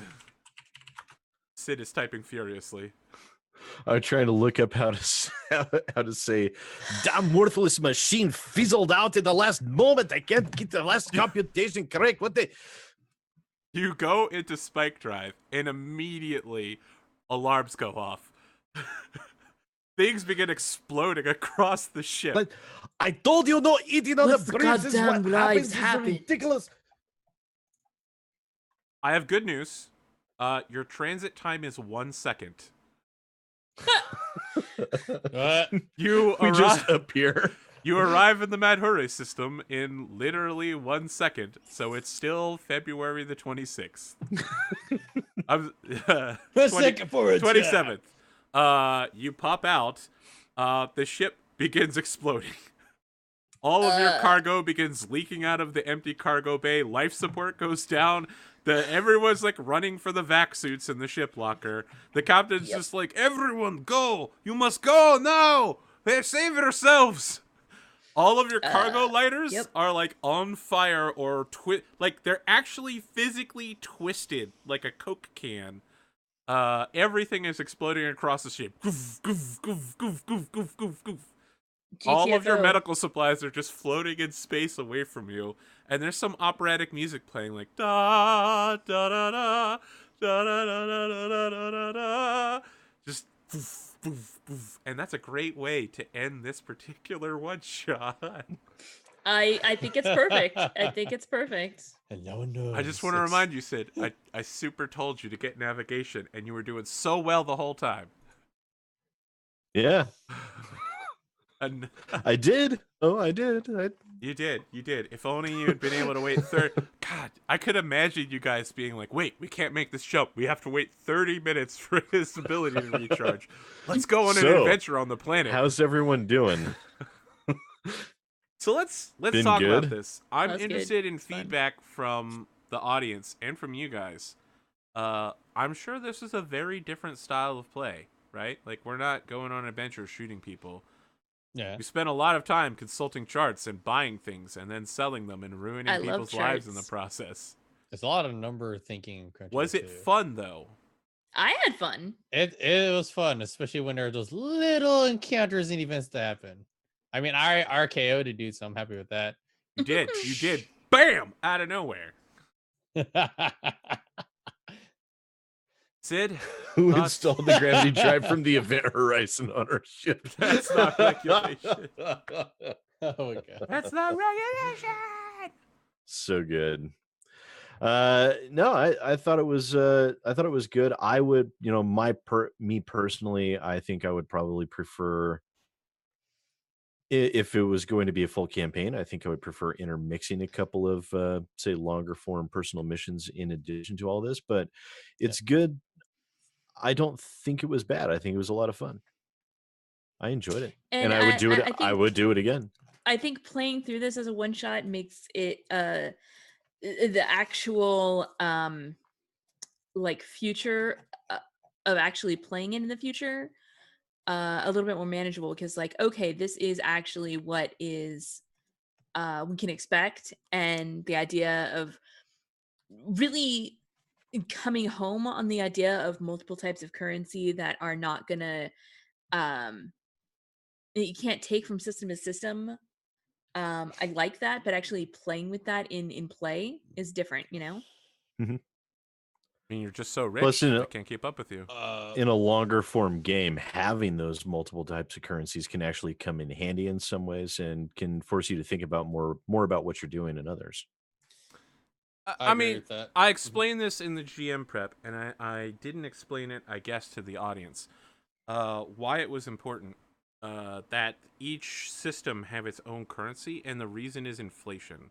Sid is typing furiously. I'm trying to look up how to say, damn worthless machine fizzled out in the last moment. I can't get the last computation correct. What the? You go into Spike Drive, and immediately alarms go off. Things begin exploding across the ship. But I told you no eating on What's the the bridge. This is what goddamn happens. lives This is happened? ridiculous. I have good news. Your transit time is 1 second. What? You We arrive. just appear. You arrive in the Madhure system in literally 1 second, so it's still February the 26th. I'm, Let's take it for a 27th. You pop out. The ship begins exploding. All of your cargo begins leaking out of the empty cargo bay. Life support goes down. Everyone's like running for the vac suits in the ship locker. The captain's just like, everyone go! You must go now! they're saving ourselves. All of your cargo lighters yep. are like on fire or like they're actually physically twisted like a Coke can. Everything is exploding across the ship. Goof, goof, goof, goof, goof, goof, goof, goof. All of your GTFO. medical supplies are just floating in space away from you, and there's some operatic music playing like da da da da da da da da da da da da. Just poof, poof, poof. And that's a great way to end this particular one shot. I think it's perfect. I think it's perfect. And no one knows. I just want to remind you, Sid, I super told you to get navigation, and you were doing so well the whole time. Yeah, And I did. Oh, I did. you did. If only you had been able to wait 30... God, I could imagine you guys being like, wait, we can't make this jump. We have to wait 30 minutes for his ability to recharge. Let's go on an adventure on the planet. How's everyone doing? So let's Been talk good? about this. I'm That's good. interested in It's fun. feedback from the audience and from you guys. I'm sure this is a very different style of play, right? Like, we're not going on adventures shooting people. Yeah. We spend a lot of time consulting charts and buying things and then selling them and ruining I love people's lives in the charts. process. There's a lot of number thinking. Was it fun, though? I had fun. It was fun, especially when there are those little encounters and events that happen. I mean, I RKO'd a dude, so I'm happy with that. You did. You did. Bam! Out of nowhere. Sid? Who Thoughts? installed the gravity drive from the event horizon on our ship? That's not regulation. Oh my god. That's not regulation! So good. No, I thought it was good. I would, me personally, I think I would probably prefer, if it was going to be a full campaign, I think I would prefer intermixing a couple of say longer form personal missions in addition to all this, but it's good. I don't think it was bad. I think it was a lot of fun. I enjoyed it. And I would do it. I would do it again. I think playing through this as a one shot makes it the actual like future of actually playing it in the future a little bit more manageable, because like, okay, this is actually what is we can expect, and the idea of really coming home on the idea of multiple types of currency that are not gonna you can't take from system to system. I like that, but actually playing with that in play is different, you know? I mean, you're just so rich, Plus, I can't keep up with you. In a longer form game, having those multiple types of currencies can actually come in handy in some ways and can force you to think about more about what you're doing in others. I agree mean, with that. I explained this in the GM prep, and I didn't explain it, I guess, to the audience. Why it was important that each system have its own currency, and the reason is inflation.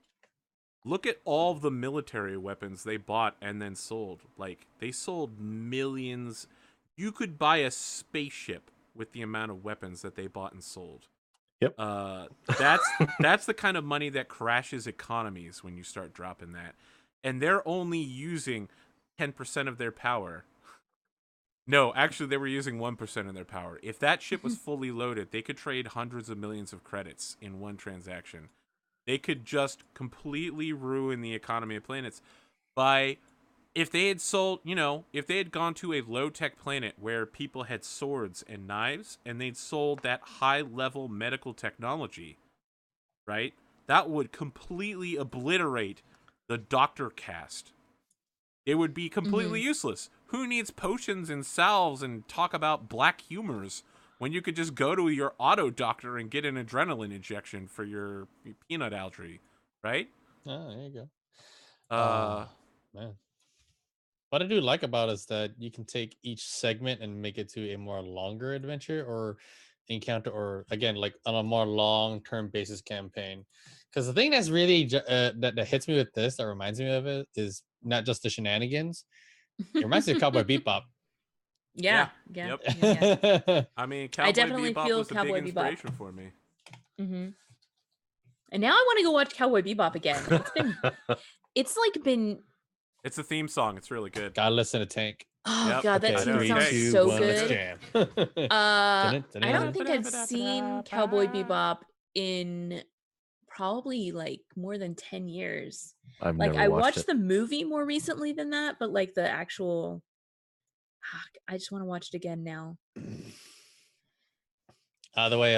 Look at all the military weapons they bought and then sold. Like, they sold millions. You could buy a spaceship with the amount of weapons that they bought and sold. Yep. That's the kind of money that crashes economies when you start dropping that. And they're only using 10% of their power. No, actually, they were using 1% of their power. If that ship was fully loaded, they could trade hundreds of millions of credits in one transaction. They could just completely ruin the economy of planets by, if they had sold, if they had gone to a low-tech planet where people had swords and knives, and they'd sold that high-level medical technology, right? That would completely obliterate the doctor caste. It would be completely useless. Who needs potions and salves and talk about black humors when you could just go to your auto doctor and get an adrenaline injection for your peanut allergy, right? Oh, there you go. Uh, Man. What I do like about it is that you can take each segment and make it to a more longer adventure or encounter, or again, like on a more long-term basis campaign. Because the thing that's really that hits me with this, that reminds me of it, is not just the shenanigans. It reminds me of Cowboy Bebop. Yeah. Yep. Yeah. I mean, Cowboy definitely Bebop feel was a Cowboy big Bebop. inspiration for me. Mm-hmm. And now I want to go watch Cowboy Bebop again. It's like been It's a theme song. It's really good. Gotta listen to Tank. Oh Yep. god, that Okay, I know, team three, sounds okay. two, so one, let's good. jam. I don't think I've seen Cowboy Bebop in probably like more than 10 years. I've Like never I watched watched it. the movie more recently than that, but like the actual I just want to watch it again now. The way,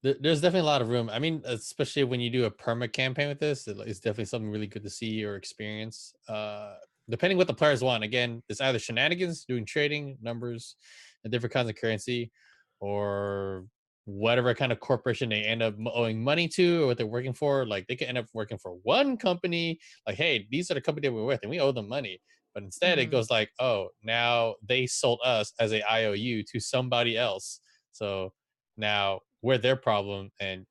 there's definitely a lot of room. I mean, especially when you do a perma campaign with this, it's definitely something really good to see or experience. Depending what the players want. Again, it's either shenanigans, doing trading, numbers, and different kinds of currency, or whatever kind of corporation they end up owing money to or what they're working for. Like they could end up working for one company. Like, hey, these are the company that we're with, and we owe them money. But instead, it Mhm. goes like, oh, now they sold us as a IOU to somebody else. So now we're their problem and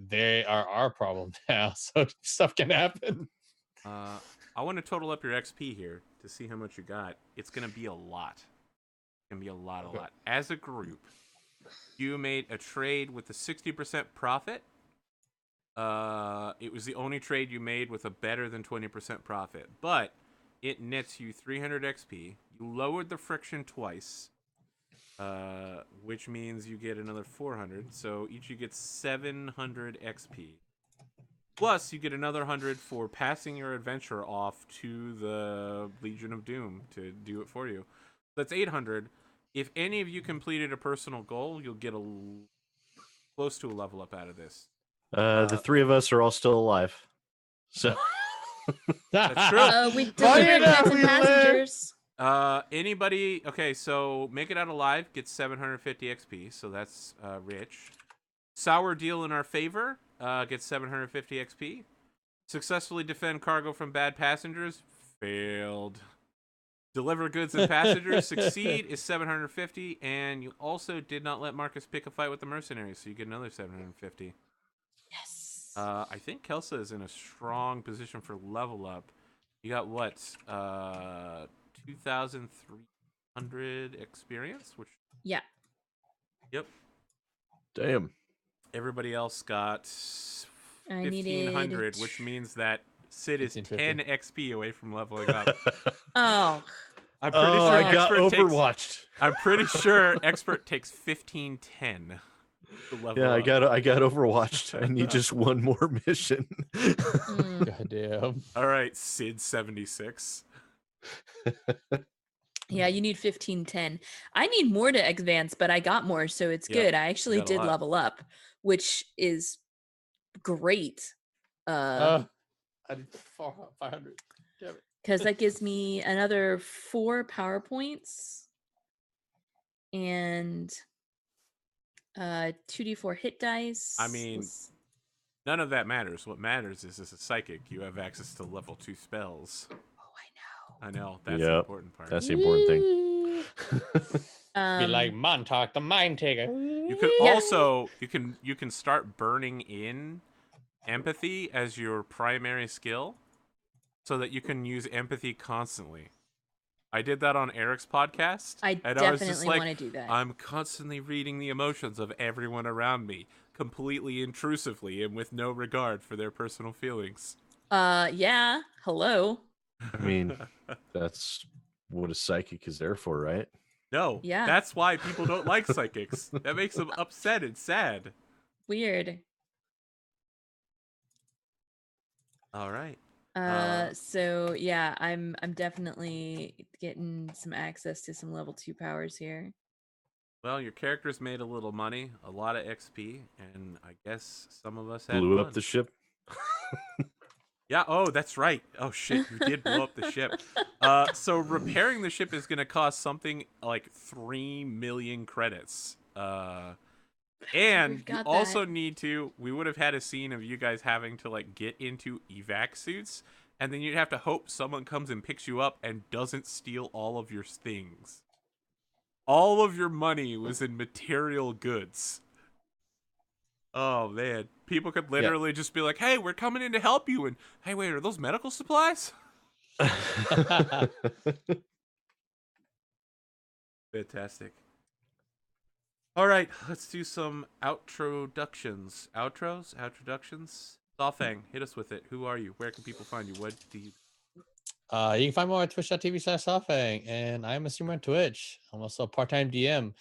they are our problem now. So stuff can happen. I want to total up your XP here to see how much you got. It's gonna be a lot. It's gonna be a lot. As a group, you made a trade with a 60% profit. It was the only trade you made with a better than 20% profit, but it nets you 300 XP. You lowered the friction twice, which means you get another 400. So each you get 700 XP. Plus, you get another 100 for passing your adventure off to the Legion of Doom to do it for you. That's 800. If any of you completed a personal goal, you'll get close to a level up out of this. The three of us are all still alive. So That's true. We Funny delivered enough, pets and we live. passengers. Anybody? Okay, so make it out alive gets 750 XP, so that's rich. Sour deal in our favor gets 750 XP. Successfully defend cargo from bad passengers failed. Deliver goods and passengers succeed is 750, and you also did not let Marcus pick a fight with the mercenaries, so you get another 750. Yes. I think Kelsa is in a strong position for level up. You got what? 2,300 experience, which Yeah. yep. damn. Everybody else got I 1,500, needed which means that Sid is 1,550. 10 XP away from leveling up. Oh. I'm pretty Oh, sure I got expert takes. overwatched. I'm pretty sure expert takes 1510 to level Yeah, up. I got overwatched. I need just one more mission. Mm. Goddamn. All right, Sid 76. Yeah, you need 1510. I need more to advance, but I got more, so it's Yep, good. I actually got a did lot. level up, which is great. I did 500. Damn it. Because that gives me another 4 power points and 2d4 hit dice. I mean, none of that matters. What matters is as a psychic, you have access to level 2 spells. Oh, I I know, that's the Yep, important part. that's the important thing. know. Be like Montauk, the Mind Taker. You could also you can start burning in empathy as your primary skill so that you can use empathy constantly. I did that on Eric's podcast. I and I was just definitely like, want to do that. I'm constantly reading the emotions of everyone around me, completely intrusively and with no regard for their personal feelings. Yeah. Hello. I mean, that's what a psychic is there for, right? No, Yeah. that's why people don't like psychics. That makes them upset and sad. Weird. All right. So yeah, I'm definitely getting some access to some level 2 powers here. Well, your characters made a little money, a lot of XP, and I guess some of us had Blew fun. up the ship. Yeah, oh, that's right. Oh shit, you did blow up the ship. So repairing the ship is going to cost something like 3 million credits. And you forgot also that. need to, we would have had a scene of you guys having to like get into evac suits, and then you'd have to hope someone comes and picks you up and doesn't steal all of your things. All of your money was in material goods. Oh man, people could literally just be like, "Hey, we're coming in to help you," and hey, wait, are those medical supplies? Fantastic. All right, let's do some outroductions. Outroductions. Zolfang, hit us with it. Who are you? Where can people find you? What do you? You can find more at twitch.tv/Softang, and I'm a streamer on Twitch. I'm also a part-time DM,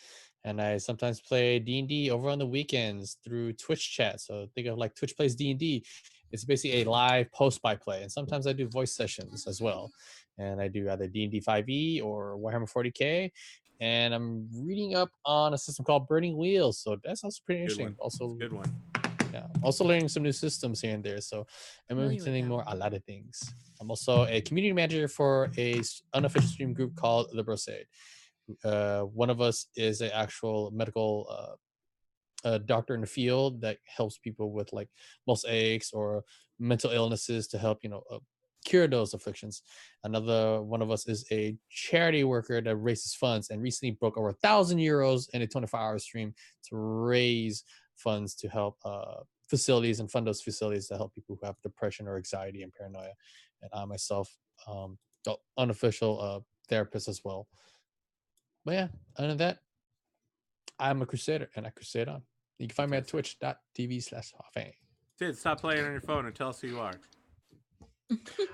and I sometimes play D&D over on the weekends through Twitch chat. So think of like Twitch plays D&D. It's basically a live post-by play, and sometimes I do voice sessions as well. And I do either D&D 5e or Warhammer 40k. And I'm reading up on a system called Burning Wheels, so that's also pretty Good interesting. one. Also, Good one. yeah, also learning some new systems here and there. So I'm Familiar with learning that more one. a lot of things. I'm also a community manager for a unofficial stream group called The Brosade. One of us is an actual medical doctor in the field that helps people with like mosaics or mental illnesses to help cure those afflictions. Another one of us is a charity worker that raises funds and recently broke over €1,000 in a 24-hour stream to raise funds to help facilities and fund those facilities to help people who have depression or anxiety and paranoia. And I myself, unofficial therapist as well. But yeah, other than that, I'm a crusader and I crusade on. You can find me at twitch.tv/Hawfang. Sid, stop playing on your phone and tell us who you are.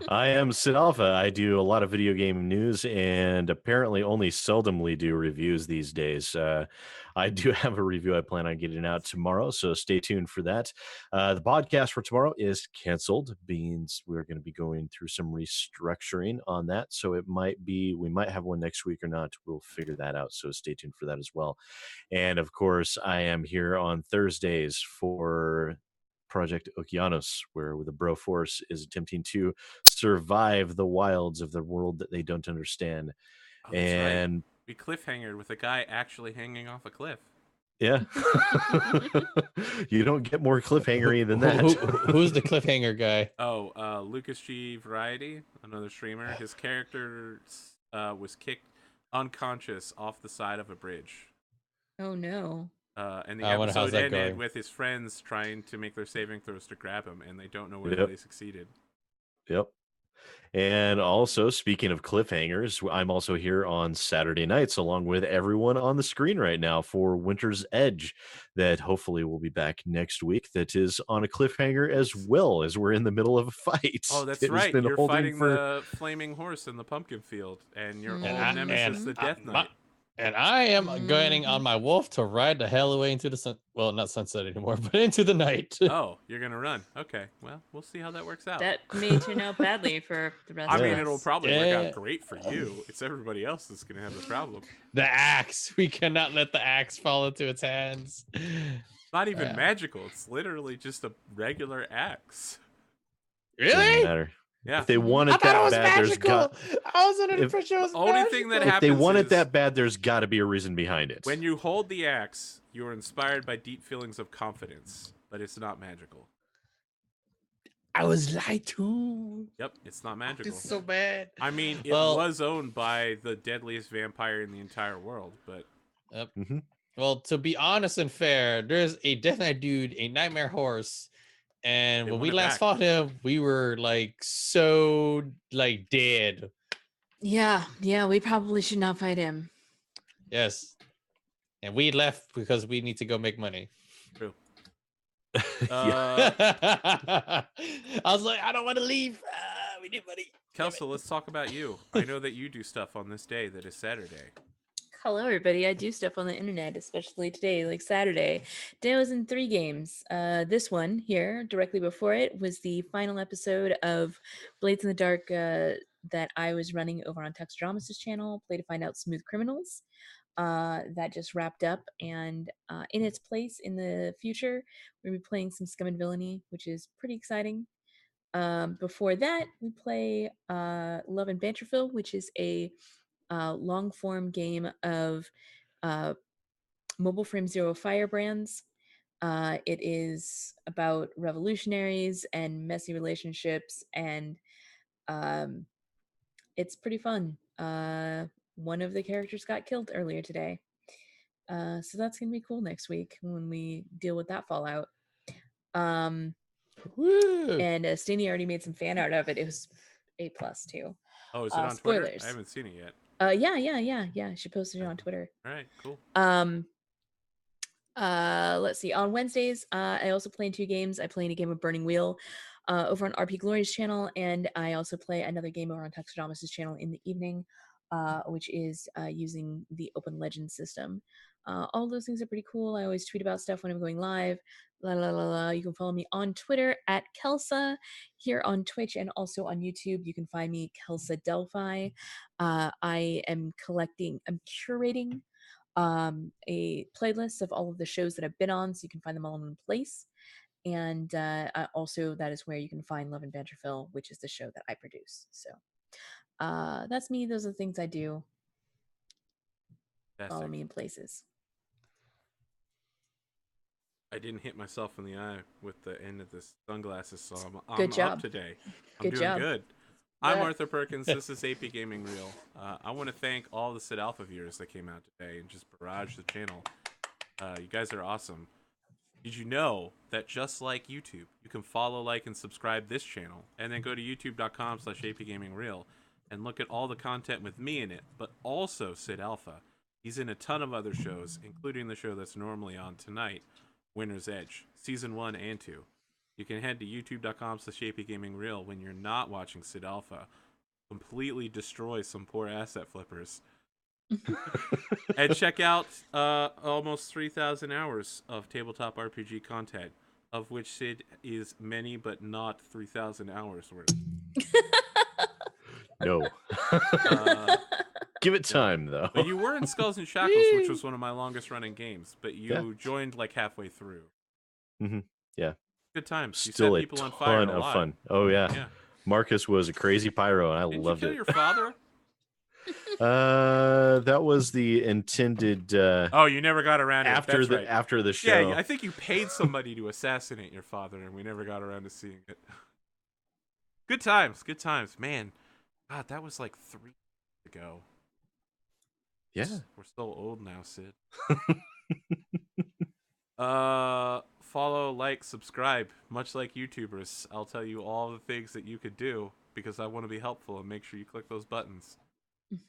I am Sid Alpha. I do a lot of video game news and apparently only seldomly do reviews these days. I do have a review I plan on getting out tomorrow, so stay tuned for that. The podcast for tomorrow is canceled, means we're going to be going through some restructuring on that. So we might have one next week or not. We'll figure that out. So stay tuned for that as well. And of course, I am here on Thursdays for Project Okeanos, where the Bro Force is attempting to survive the wilds of the world that they don't understand. Oh, that's and right. We cliffhangered with a guy actually hanging off a cliff. Yeah. You don't get more cliffhangery than that. Who's the cliffhanger guy? Oh, Lucas G Variety, another streamer. His character was kicked unconscious off the side of a bridge. Oh no. And the I wonder how's episode that ended going. with his friends trying to make their saving throws to grab him, and they don't know whether Yep. they succeeded. Yep. And also, speaking of cliffhangers, I'm also here on Saturday nights along with everyone on the screen right now for Winter's Edge, that hopefully will be back next week. That is on a cliffhanger as well, as we're in the middle of a fight. Oh, that's It has right. been You're holding fighting for... the flaming horse in the pumpkin field, and your And old nemesis, the Death Knight. And I am going on my wolf to ride the hell away into the sun. Well, not sunset anymore, but into the night. Oh, you're gonna run. Okay, well, we'll see how that works out. That may turn out badly for the rest I of mean, us. it'll probably work out great for you. It's everybody else that's gonna have the problem. The axe. We cannot let the axe fall into its hands. It's not even magical. It's literally just a regular axe. Doesn't Really? matter. Yeah. If they want I it thought it that was bad, there's magical. got... I was under the If- impression it was The only thing that magical. If they happens want it is that bad, there's got to be a reason behind it. when you hold the axe, you are inspired by deep feelings of confidence, but it's not magical. I was lied to. Yep, it's not magical. It's so bad. I mean, it Well- was owned by the deadliest vampire in the entire world, but Yep. Mhm. Well, to be honest and fair, there's a Death Knight dude, a Nightmare Horse, and They when want we it last back. fought him, we were like so like dead. Yeah, we probably should not fight him. Yes, and we left because we need to go make money. true. I was like, I don't want to leave. We need money. Kelso, let's talk about you. I know that you do stuff on this day that is Saturday. Hello, everybody. I do stuff on the internet, especially today, like Saturday. Today I was in 3 games. This one here, directly before it, was the final episode of Blades in the Dark that I was running over on Tux Dramas' channel, Play to Find Out Smooth Criminals. That just wrapped up, and in its place in the future, we'll be playing some Scum and Villainy, which is pretty exciting. Before that, we play Love and Banterville, which is a long form game of Mobile Frame Zero Firebrands. It is about revolutionaries and messy relationships, and it's pretty fun. One of the characters got killed earlier today. So that's gonna be cool next week when we deal with that fallout. Woo. And Steny already made some fan art of it. It was A+ too. Oh, is it on Twitter? Spoilers. I haven't seen it yet. Yeah. She posted it on Twitter. All right, cool. Let's see. On Wednesdays, I also play in 2 games. I play in a game of Burning Wheel. over on RP Glory's channel, and I also play another game over on Tuxedomus's channel in the evening, which is using the Open Legends system. All those things are pretty cool. I always tweet about stuff when I'm going live. La la la la. You can follow me on Twitter at Kelsa, here on Twitch, and also on YouTube. You can find me Kelsa Delphi. I am I'm curating a playlist of all of the shows that I've been on, so you can find them all in one place. And also, that is where you can find Love and Banterville, which is the show that I produce. So that's me. Those are the things I do. Fantastic. Follow me in places. I didn't hit myself in the eye with the end of the sunglasses, so I'm Good job. up today. I'm Good doing job. good. I'm Yeah. Arthur Perkins. This is AP Gaming Real. I want to thank all the Sid Alpha viewers that came out today and just barraged the channel. You guys are awesome. Did you know that just like YouTube, you can follow, like, and subscribe this channel, and then go to youtube.com/APGamingREAL and look at all the content with me in it, but also Sid Alpha. He's in a ton of other shows, including the show that's normally on tonight, Winner's Edge, Season 1 and 2. You can head to youtube.com/APGamingREAL when you're not watching Sid Alpha. Completely destroy some poor asset flippers. And check out almost 3,000 hours of tabletop RPG content, of which Sid is many but not 3,000 hours worth. No. Give it time, though. But you were in Skulls and Shackles, which was one of my longest running games, but you joined like halfway through. Mm-hmm. Yeah. Good times. Still you a set people on fire ton a of lot. fun. Oh, yeah. Yeah. Marcus was a crazy pyro, and I Didn't loved you kill it. your father? That was the intended. Oh, you never got around to it. After That's the right. after the show. Yeah, I think you paid somebody to assassinate your father, and we never got around to seeing it. Good times, man. God, that was like 3 years ago. Yeah. We're so old now, Sid. Follow, like, subscribe. Much like YouTubers, I'll tell you all the things that you could do because I want to be helpful and make sure you click those buttons.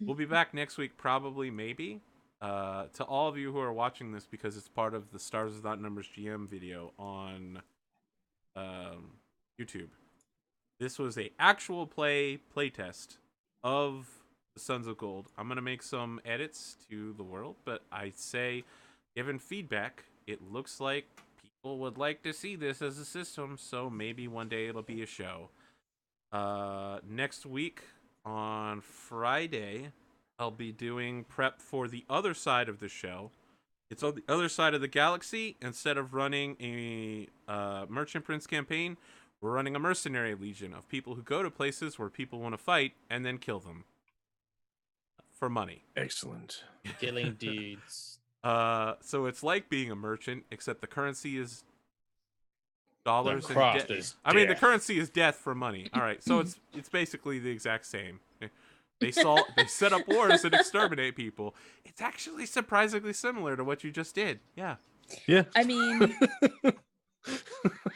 We'll be back next week, probably, maybe. To all of you who are watching this because it's part of the Stars Without Numbers GM video on YouTube. This was a actual playtest of the Sons of Gold. I'm going to make some edits to the world, but I'd say, given feedback, it looks like people would like to see this as a system, so maybe one day it'll be a show. Next week, on Friday, I'll be doing prep for the other side of the show. It's on the other side of the galaxy. Instead of running a Merchant Prince campaign, we're running a mercenary legion of people who go to places where people want to fight and then kill them for money. Excellent. Killing dudes. So it's like being a merchant, except the currency is dollars The and cost death. is I mean, the death. currency is death for money. All right, so it's basically the exact same. They set up wars and exterminate people. It's actually surprisingly similar to what you just did. Yeah. Yeah. I mean,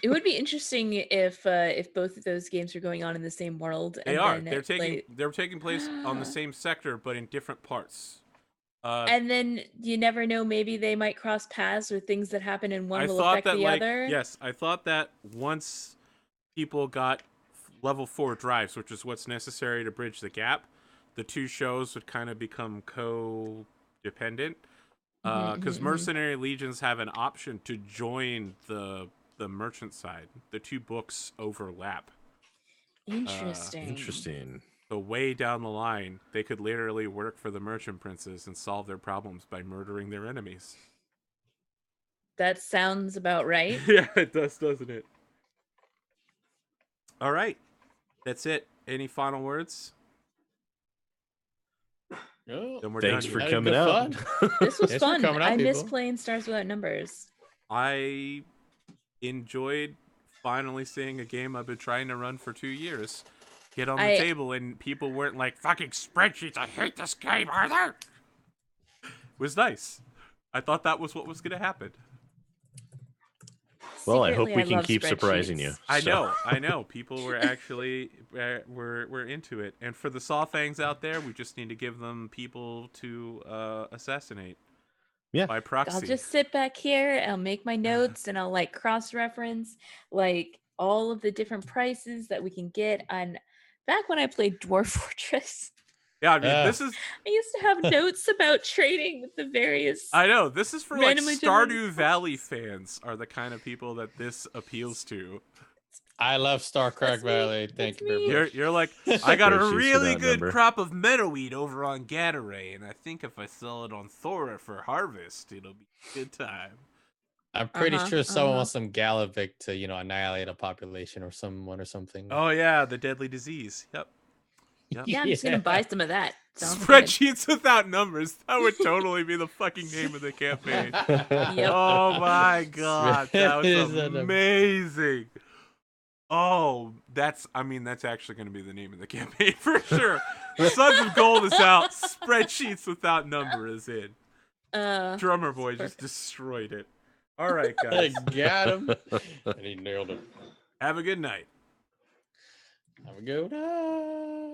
it would be interesting if both of those games are going on in the same world. They and are. Then They're taking place on the same sector, but in different parts. And then you never know. Maybe they might cross paths, or things that happen in one I will thought affect that, the like, other. yes, I thought that once people got level 4 drives, which is what's necessary to bridge the gap, the two shows would kind of become co-dependent. Because Mercenary Legions have an option to join the merchant side. The two books overlap. Interesting. So way down the line, they could literally work for the merchant princes and solve their problems by murdering their enemies. That sounds about right. Yeah, it does, doesn't it? All right. That's it. Any final words? Oh, Then we're Thanks done for here. having coming good out. fun. This was Thanks for fun. coming out, I miss people. playing Stars Without Numbers. I enjoyed finally seeing a game I've been trying to run for 2 years get on the table, and people weren't like, fucking spreadsheets, I hate this game, Arthur! It was nice. I thought that was what was going to happen. Well, I hope Secretly, we I can love keep surprising you. spreadsheets. I know. People were actually were into it. And for the Saw Fangs out there, we just need to give them people to assassinate. Yeah. By proxy. I'll just sit back here, I'll make my notes, and I'll like cross-reference like all of the different prices that we can get on. Back when I played Dwarf Fortress, Yeah, I mean, this is. I used to have notes about trading with the various. I know this is for like randomly generated Stardew Valley fans are the kind of people that this appeals to. I love Starcraft That's me. Valley. Thank That's you very me. much. You're like, I got a Spreadsheets really without good number. crop of meadowwheat over on Gataray, and I think if I sell it on Thora for harvest, it'll be a good time. I'm pretty Uh-huh, sure someone uh-huh. wants some Galavic to, annihilate a population or someone or something. Oh yeah, the deadly disease. Yep. Yeah, I'm just gonna buy some of that. Sounds good. Spreadsheets without numbers. That would totally be the fucking name of the campaign. Yep. Oh my god, that was Spreadsheets without numbers. amazing. Oh, that's actually going to be the name of the campaign for sure. Sons of Gold is out. Spreadsheets without number is in. Drummer Boy just destroyed it. All right, I guys. got him. And he nailed it. Have a good night. Have a good night.